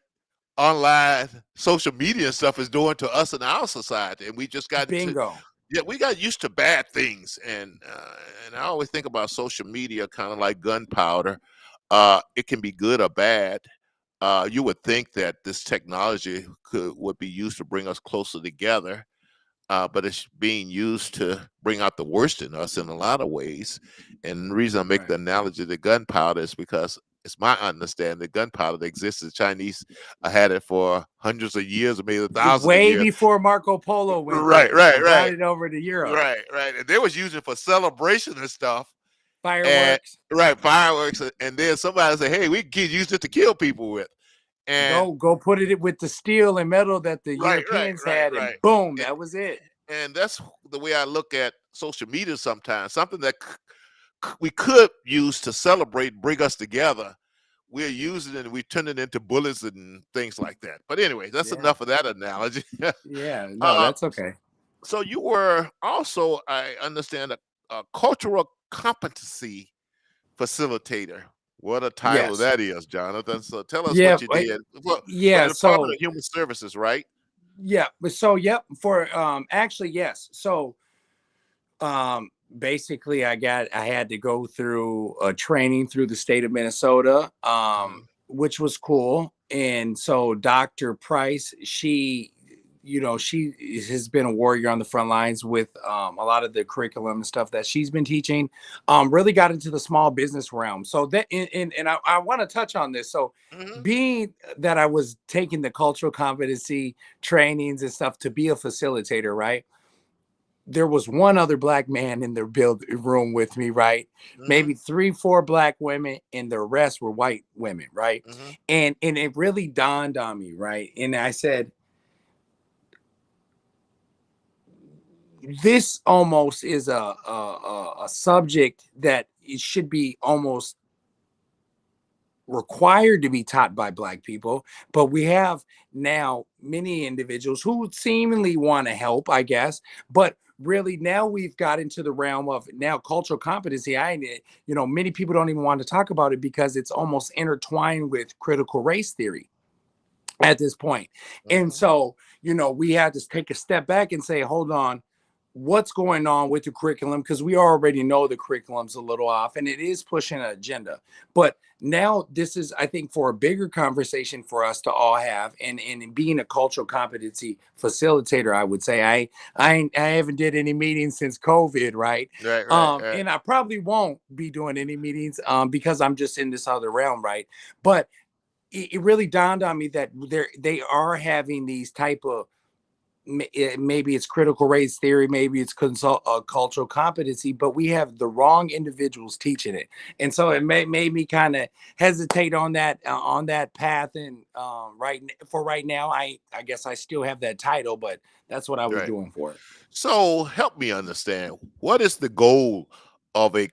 online social media and stuff is doing to us in our society, and we just got into, Bingo. yeah, we got used to bad things, and I always think about social media kind of like gunpowder. It can be good or bad. You would think that this technology would be used to bring us closer together, but it's being used to bring out the worst in us in a lot of ways. And the reason I make Right. the analogy to gunpowder is because it's my understanding that gunpowder that exists. The Chinese had it for hundreds of years, or maybe thousands of Way years. before Marco Polo went Right, there right, and brought right, it over to Europe. right, right. And they was using it for celebration and stuff. And Fireworks. right, fireworks, and then somebody say, "Hey, we can use it to kill people with." And Go put it with the steel and metal that the right, right, Europeans right, had, and right. boom, that was it. And that's the way I look at social media sometimes. Something that we could use to celebrate, bring us together. We're using it and we turn it into bullets and things like that. But anyway, that's Yeah. enough of that analogy. Yeah. No, uh, that's okay. so you were also, I understand, a cultural competency facilitator. What a title Yes. that is, Jonathan. So tell us Yeah. what you did for Yeah. the Department So of Human Services, right? yeah. So yep. For actually, yes. So basically I had to go through a training through the state of Minnesota, Mhm. which was cool. And so Dr. Price, she has been a warrior on the front lines with a lot of the curriculum and stuff that she's been teaching. Really got into the small business realm. So that and I want to touch on this. So Mhm. being that I was taking the cultural competency trainings and stuff to be a facilitator, right? There was one other black man in the build room with me, right? Mhm. Maybe 3, 4 black women, and the rest were white women, right? Mhm. And it really dawned on me, right? And I said, this almost is a subject that it should be almost required to be taught by black people, but we have now many individuals who seemingly want to help, I guess, but really now we've got into the realm of now cultural competency. Many people don't even want to talk about it because it's almost intertwined with critical race theory at this point. And Mhm. so, we had to take a step back and say, hold on, what's going on with the curriculum? Because we already know the curriculum's a little off and it is pushing an agenda. But now this is, I think, for a bigger conversation for us to all have. And being a cultural competency facilitator, I would say I haven't did any meetings since COVID, right? Right, right, right. And I probably won't be doing any meetings because I'm just in this other realm, right? But it really dawned on me that they are having these type of maybe it's critical race theory, maybe it's cultural competency, but we have the wrong individuals teaching it, and so it made me kind of hesitate on that path. And right now, I guess I still have that title, but that's what I was Right. doing for it. So help me understand, what is the goal of a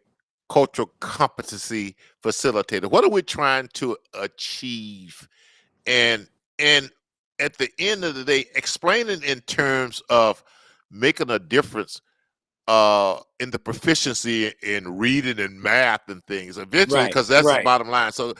cultural competency facilitator? What are we trying to achieve? And at the end of the day, explain it in terms of making a difference in the proficiency in reading and math and things eventually, Right, because that's the right. bottom line. So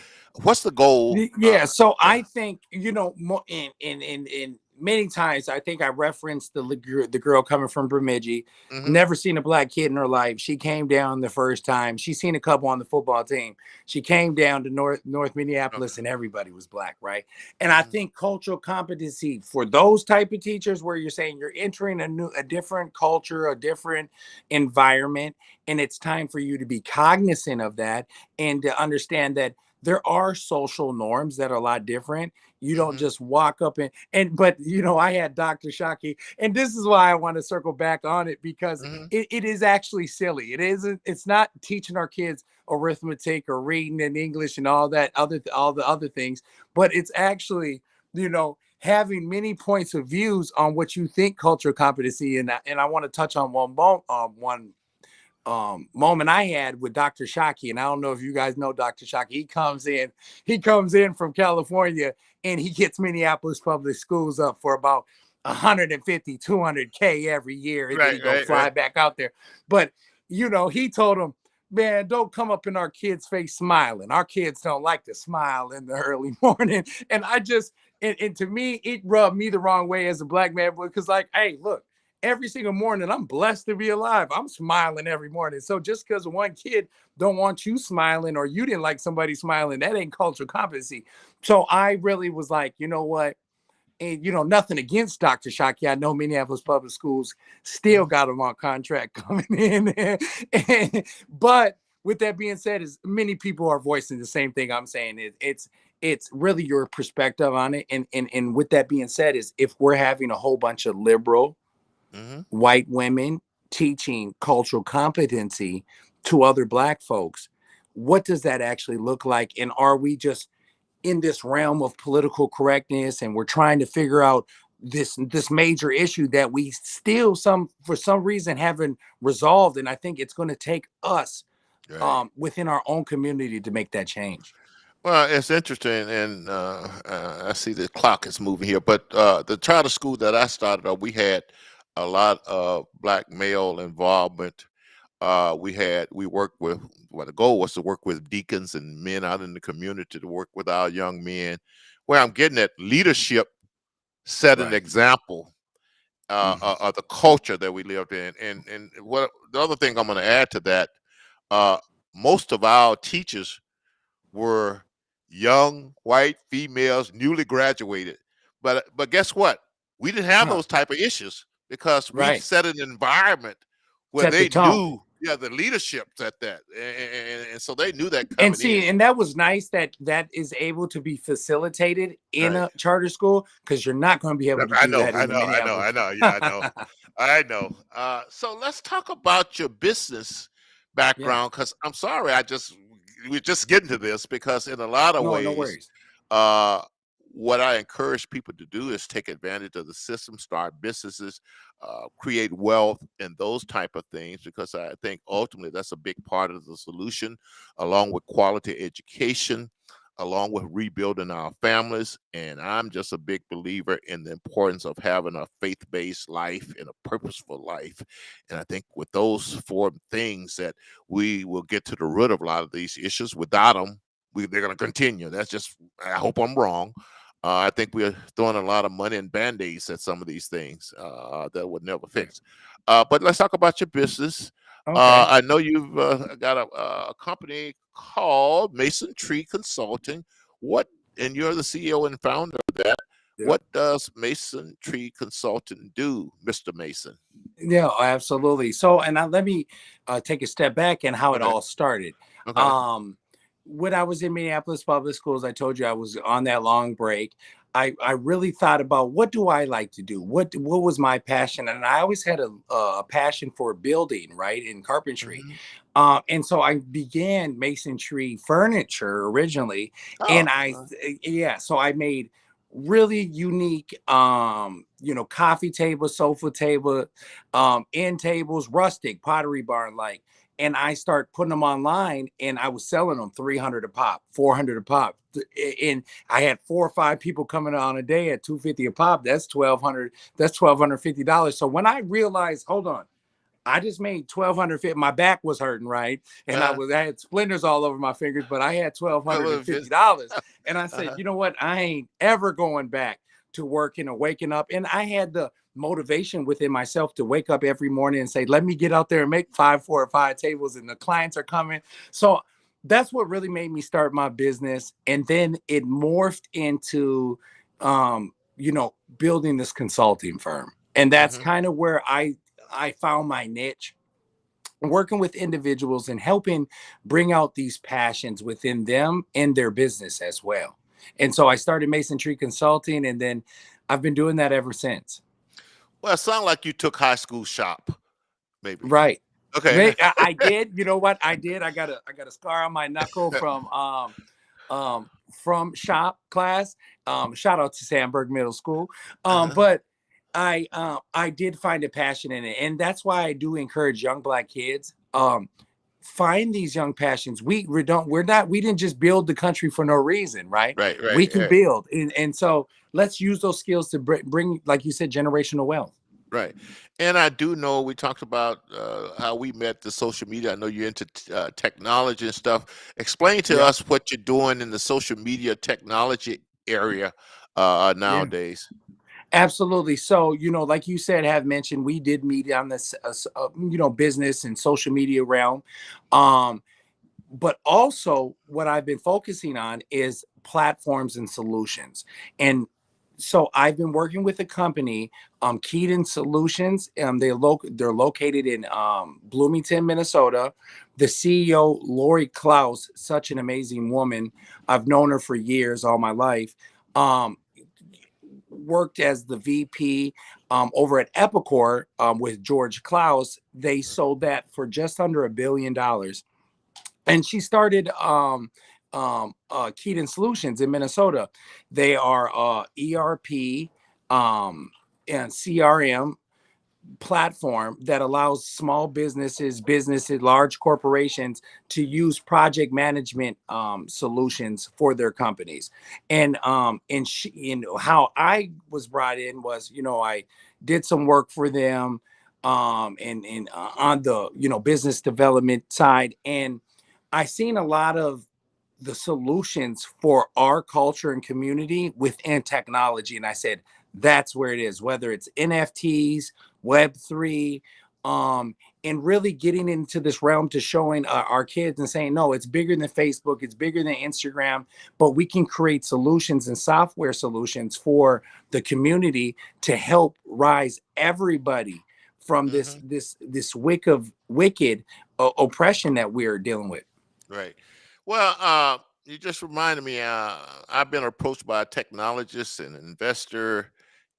what's the goal? Yeah, so Yeah. I think in many times I think I referenced the girl coming from Bemidji, Hmm. never seen a black kid in her life. She came down the first time. She seen a couple on the football team. She came down to North Okay. Minneapolis, and everybody was black, right? And I Hmm. think cultural competency for those type of teachers, where you're saying you're entering a different culture, a different environment, and it's time for you to be cognizant of that and to understand that there are social norms that are a lot different. You don't Hmm. just walk up but I had Dr. Shaki, and this is why I want to circle back on it, because Hmm. it is actually silly. It's not teaching our kids arithmetic or reading and English and all the other things, but it's actually, having many points of views on what you think cultural competency. And I want to touch on one moment I had with Dr. Shaki. And I don't know if you guys know Dr. Shaki. He comes in from California, and he gets Minneapolis public schools up for about 150, 200K every year. And then Right, he go right, fly right. back out there. But, he told him, man, don't come up in our kids' face smiling. Our kids don't like to smile in the early morning. And I just, and to me, it rubbed me the wrong way as a black man, because like, hey, look, every single morning, I'm blessed to be alive. I'm smiling every morning. So just because one kid don't want you smiling or you didn't like somebody smiling, that ain't cultural competency. So I really was like, you know what? And nothing against Dr. Shockey. I know Minneapolis Public Schools still Mhm. got him on contract coming in. But with that being said, is many people are voicing the same thing I'm saying. It's really your perspective on it. And with that being said, is if we're having a whole bunch of liberal Mhm. white women teaching cultural competency to other black folks, what does that actually look like? And are we just in this realm of political correctness and we're trying to figure out this major issue that we still for some reason haven't resolved? And I think it's going to take us Right. within our own community to make that change. Well, it's interesting, and I see the clock is moving here. But the charter school that I started up, we had a lot of black male involvement. We worked with, well, the goal was to work with deacons and men out in the community to work with our young men. Where I'm getting at, leadership set an Right. example Mhm. of the culture that we lived in. And what the other thing I'm going to add to that, uh, most of our teachers were young white females, newly graduated. But guess what? We didn't have Huh. those type of issues because we Right. set an environment where Set the they tone. knew, yeah, the leadership at that, and so they knew that And coming in. see, and that was nice that that is able to be facilitated in Right. a charter school, because you're not going to be able to I do know, that I in the know, I know, Minneapolis. I know. Yeah, I know. I know. So let's talk about your business Yeah. background, because I'm sorry, we're just getting to this because in a lot of No, no ways, worries. uh, what I encourage people to do is take advantage of the system, start businesses, create wealth, and those type of things, because I think ultimately that's a big part of the solution, along with quality education, along with rebuilding our families. And I'm just a big believer in the importance of having a faith-based life and a purposeful life. And I think with those four things that we will get to the root of a lot of these issues. Without them, they're going to continue. That's just, I hope I'm wrong. I think we're throwing a lot of money and band-aids at some of these things that would never Yeah. fix. But let's talk about your business. Okay. I know you've got a company called Mason Tree Consulting. What, and you're the CEO and founder of that. Yeah. What does Mason Tree Consulting do, Mr. Mason? Yeah, absolutely. So, and let me take a step back and how it Okay. all started. Okay. Um, when I was in Minneapolis Public Schools, I told you I was on that long break. I really thought about, what do I like to do? What was my passion? And I always had a passion for building, right, in carpentry. Hmm. And so I began masonry furniture originally, and Oh, yeah, so I made really unique coffee table, sofa table, end tables, rustic, pottery barn like. And I start putting them online, and I was selling them 300 a pop, 400 a pop. And I had 4 or 5 people coming on a day at 250 a pop. That's 1200, that's $1,250. So when I realized, hold on, I just made 1,250. My back was hurting, right? And uh, I had splinters all over my fingers, but I had twelve hundred well, and if it's- fifty dollars. And I said, uh-huh. you know what? I ain't ever going back to working or waking up. And I had the motivation within myself to wake up every morning and say, let me get out there and make 5 4 or 5 tables, and the clients are coming. So that's what really made me start my business. And then it morphed into building this consulting firm. And that's Mhm. kind of where I found my niche, working with individuals and helping bring out these passions within them and their business as well. And so I started Mason Tree Consulting, and then I've been doing that ever since. Well, it sounds like you took high school shop, maybe. Right. Okay. I did. You know what? I did. I got a scar on my knuckle from shop class. Shout out to Sandburg Middle School. Uh-huh. But I did find a passion in it, and that's why I do encourage young black kids. Find these young passions. We didn't just build the country for no reason, right? Right, We right, can right, build, and so let's use those skills to bring, like you said, generational wealth. right. And I do know we talked about how we met the social media. I know you're into technology and stuff. Explain to Yeah. us what you're doing in the social media technology area Yeah. nowadays. Absolutely. So, like you said, have mentioned, we did meet on this, business and social media realm. Um, but also what I've been focusing on is platforms and solutions. And so I've been working with a company, Keaton Solutions. They're located in Bloomington, Minnesota. The CEO, Lori Klaus, such an amazing woman. I've known her for years, all my life. Um, Worked as the VP over at Epicor with George Klaus. They sold that for just under $1 billion, and she started Keaton Solutions in Minnesota. They are ERP and CRM platform that allows small businesses, large corporations to use project management solutions for their companies. How I was brought in was, I did some work for them on the business development side, and I seen a lot of the solutions for our culture and community within technology. And I said, that's where it is, whether it's NFTs, Web3, and really getting into this realm to showing our kids and saying, no, it's bigger than Facebook, it's bigger than Instagram, but we can create solutions and software solutions for the community to help rise everybody from this Hmm. wicked oppression that we're dealing with. Right. Well, you just reminded me. I've been approached by a technologist and investor,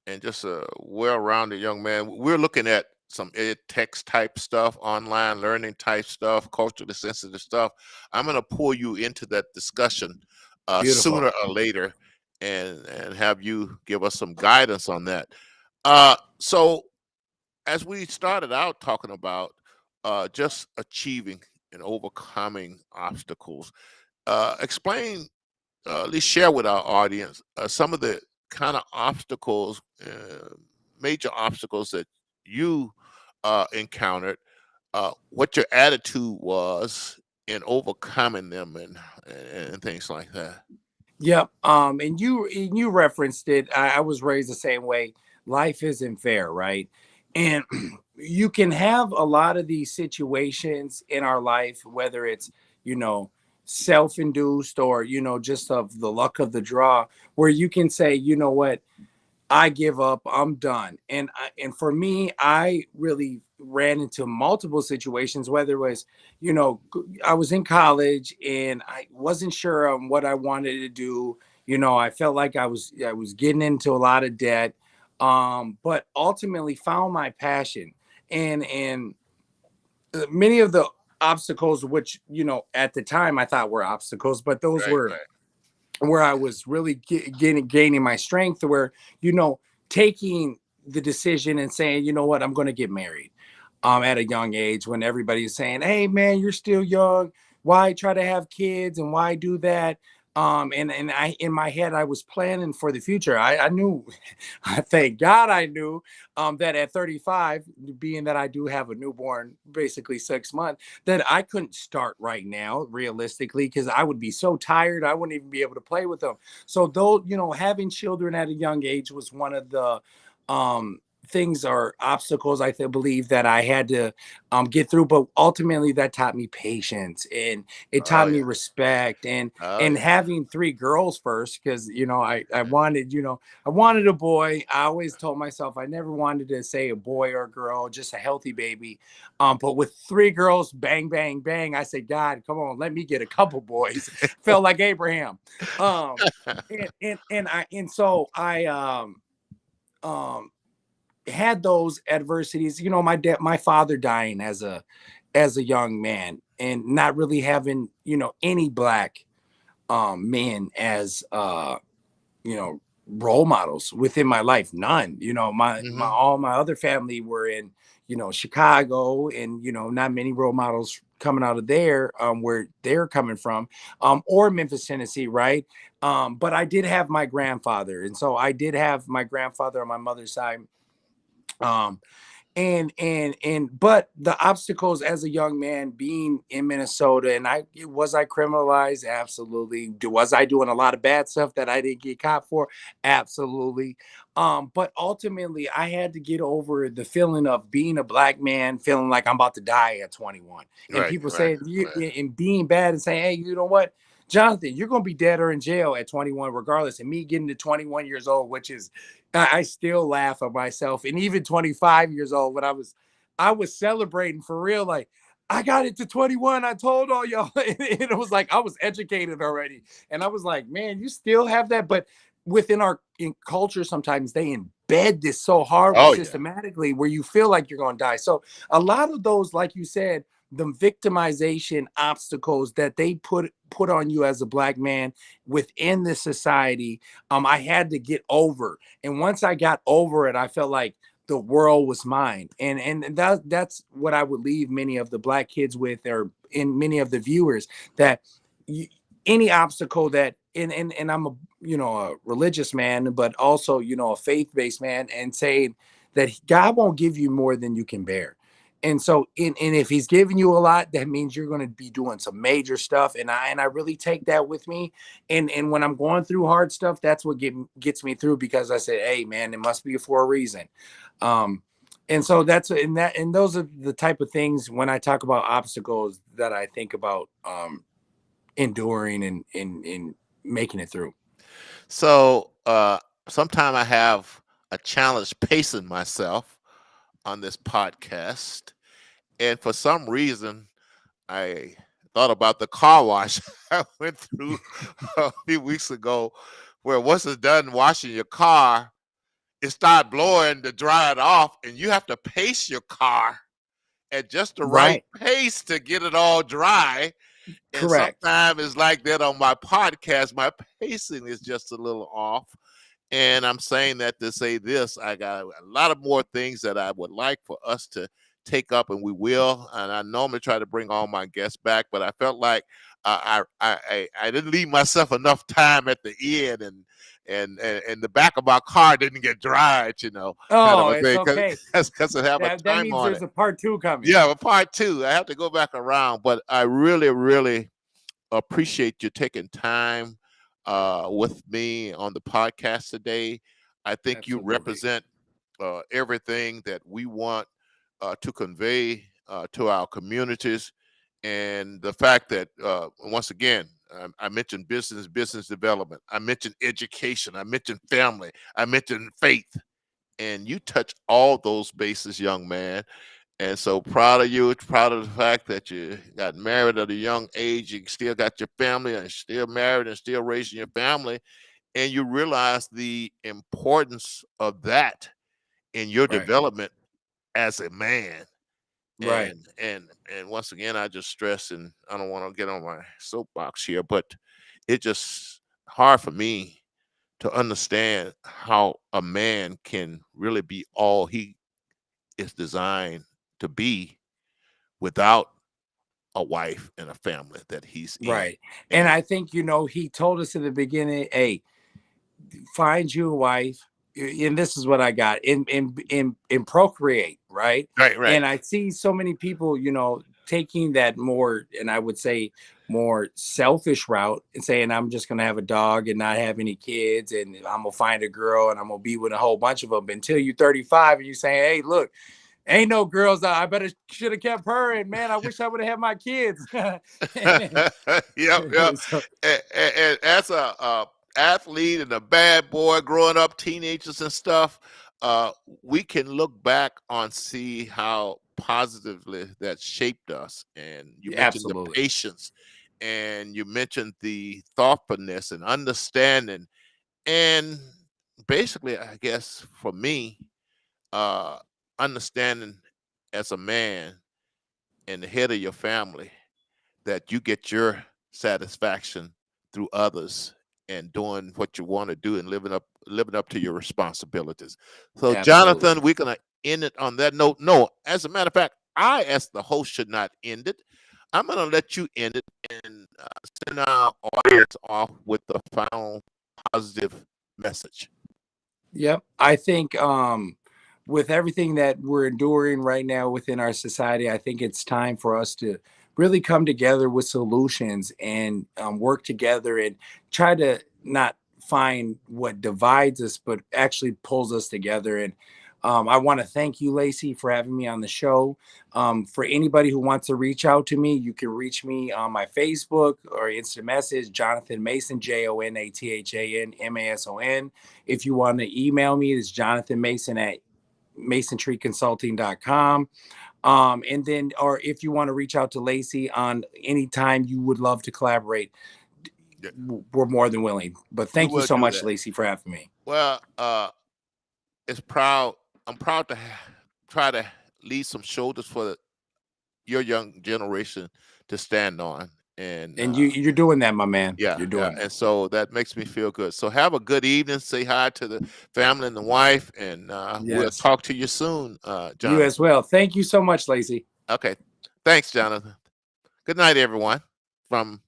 and just a well-rounded young man. We're looking at some ed text type stuff, online learning type stuff, culturally sensitive stuff. I'm going to pull you into that discussion Beautiful. sooner or later, and have you give us some guidance on that. So as we started out talking about just achieving and overcoming obstacles, explain, at least share with our audience some of the kind of obstacles, major obstacles that you encountered, what your attitude was in overcoming them, and things like that. Yep. And you referenced it. I was raised the same way. Life isn't fair, right? And you can have a lot of these situations in our life, whether it's, you know, self-induced or, just of the luck of the draw, where you can say, you know what, I give up. I'm done. And for me, I really ran into multiple situations. Whether it was, I was in college and I wasn't sure on what I wanted to do. I felt like I was getting into a lot of debt, but ultimately found my passion. And many of the obstacles, which at the time I thought were obstacles, but those Right, were right. where I was really gaining my strength, where, taking the decision and saying, you know what, I'm going to get married at a young age, when everybody's saying, hey, man, you're still young. Why try to have kids and why do that? And I, in my head, I was planning for the future. I knew, I thank God I knew that at 35, being that I do have a newborn, basically 6 months, that I couldn't start right now, realistically, because I would be so tired. I wouldn't even be able to play with them. So, though, having children at a young age was one of the things or obstacles believe that I had to get through. But ultimately, that taught me patience, and it Oh taught yeah. me respect, and Oh yeah. having three girls first, because I wanted a boy. I always told myself I never wanted to say a boy or a girl, just a healthy baby. But with three girls, bang, bang, bang, I said, God, come on, let me get a couple boys. Felt like Abraham. Um, and so I had those adversities. My father dying as a young man, and not really having any black men as role models within my life. None. My Hmm. all my other family were in Chicago, and not many role models coming out of there, where they're coming from, or Memphis, Tennessee, right? But I did have my grandfather, and so I did have my grandfather on my mother's side. um But the obstacles as a young man being in Minnesota, and I criminalized? Absolutely. Was I doing a lot of bad stuff that I didn't get caught for? Absolutely. But ultimately I had to get over the feeling of being a black man, feeling like I'm about to die at 21. And Right, people right, saying you right. and being bad and saying, hey, you know what? Jonathan, you're gonna be dead or in jail at 21, regardless. And me getting to 21 years old, which is I still laugh at myself. And even 25 years old, when I was celebrating for real, like I got it to 21. I told all y'all. And it was like I was educated already. And I was like, man, you still have that. But within our culture, sometimes they embed this so hard Oh yeah. systematically where you feel like you're gonna die. So a lot of those, like you said, the victimization obstacles that they put on you as a black man within the society, I had to get over. And once I got over it, I felt like the world was mine. And that's what I would leave many of the black kids with, or in many of the viewers, that you, any obstacle that and I'm a a religious man, but also a faith-based man, and saying that God won't give you more than you can bear. And so, and if he's giving you a lot, that means you're going to be doing some major stuff. And I really take that with me. And when I'm going through hard stuff, that's what gets me through, because I said, hey man, it must be for a reason. Um, and so and those are the type of things when I talk about obstacles that I think about enduring and making it through. So sometime I have a challenge pacing myself on this podcast, and for some reason I thought about the car wash I went through a few weeks ago, where once it's done washing your car, it started blowing to dry it off, and you have to pace your car at just the right Right. pace to get it all dry. And Correct. sometimes it's like that on my podcast. My pacing is just a little off. And I'm saying that to say this: I got a lot of more things that I would like for us to take up, and we will. And I normally try to bring all my guests back, but I felt like I didn't leave myself enough time at the end, and the back of my car didn't get dried, kind of Oh, a it's thing, okay. because it have a That time means on it. there's a part two coming. Yeah, but part two, I have to go back around. But I really, really appreciate you taking time with me on the podcast today. I think you Absolutely. represent everything that we want to convey to our communities. And the fact that, once again, I mentioned business development, I mentioned education, I mentioned family, I mentioned faith, and you touch all those bases, young man. And so proud of you, proud of the fact that you got married at a young age. You still got your family and still married and still raising your family. And you realize the importance of that in your Right. development as a man. Right. And once again, I just stress, and I don't want to get on my soapbox here, but it just hard for me to understand how a man can really be all he is designed to be without a wife and a family that he's in. Right. And And I think, he told us in the beginning, hey, find you a wife. And this is what I got in procreate, right? right, right. And I see so many people, taking that more, and I would say more selfish route, and saying, I'm just gonna have a dog and not have any kids, and I'm gonna find a girl and I'm gonna be with a whole bunch of them until you're 35, and you saying, hey, look, ain't no girls. I better should have kept her. And man, I wish I would have had my kids. Yep, yep. So, And as a athlete and a bad boy growing up, teenagers and stuff, uh, we can look back on see how positively that shaped us. And you mentioned the absolutely. patience, and you mentioned the thoughtfulness and understanding. And basically, I guess for me, uh, understanding as a man and the head of your family that you get your satisfaction through others and doing what you want to do and living up to your responsibilities. So, Absolutely. Jonathan, we're gonna end it on that note. No, as a matter of fact, I, as the host, should not end it. I'm gonna let you end it and send our audience off with the final positive message. Yep. I think with everything that we're enduring right now within our society, I think it's time for us to really come together with solutions and work together and try to not find what divides us, but actually pulls us together. And I want to thank you, Lacy, for having me on the show. For anybody who wants to reach out to me, you can reach me on my Facebook or instant message, Jonathan Mason, JonathanMason. If you want to email me, it's Jonathan Mason at masontreeconsulting.com. And then, or if you want to reach out to Lacy on any time you would love to collaborate, Yeah, we're more than willing. But we thank you will so do much, that. Lacy, for having me. Well, it's proud. I'm proud to try to lead some shoulders for your young generation to stand on. And And you're doing that, my man. yeah, You're yeah. doing that. And so that makes me feel good. So have a good evening. Say hi to the family and the wife, and we'll Yes. talk to you soon, You Jonathan. as well. Thank you so much, Lacy. Okay. Thanks, Jonathan. Good night, everyone. From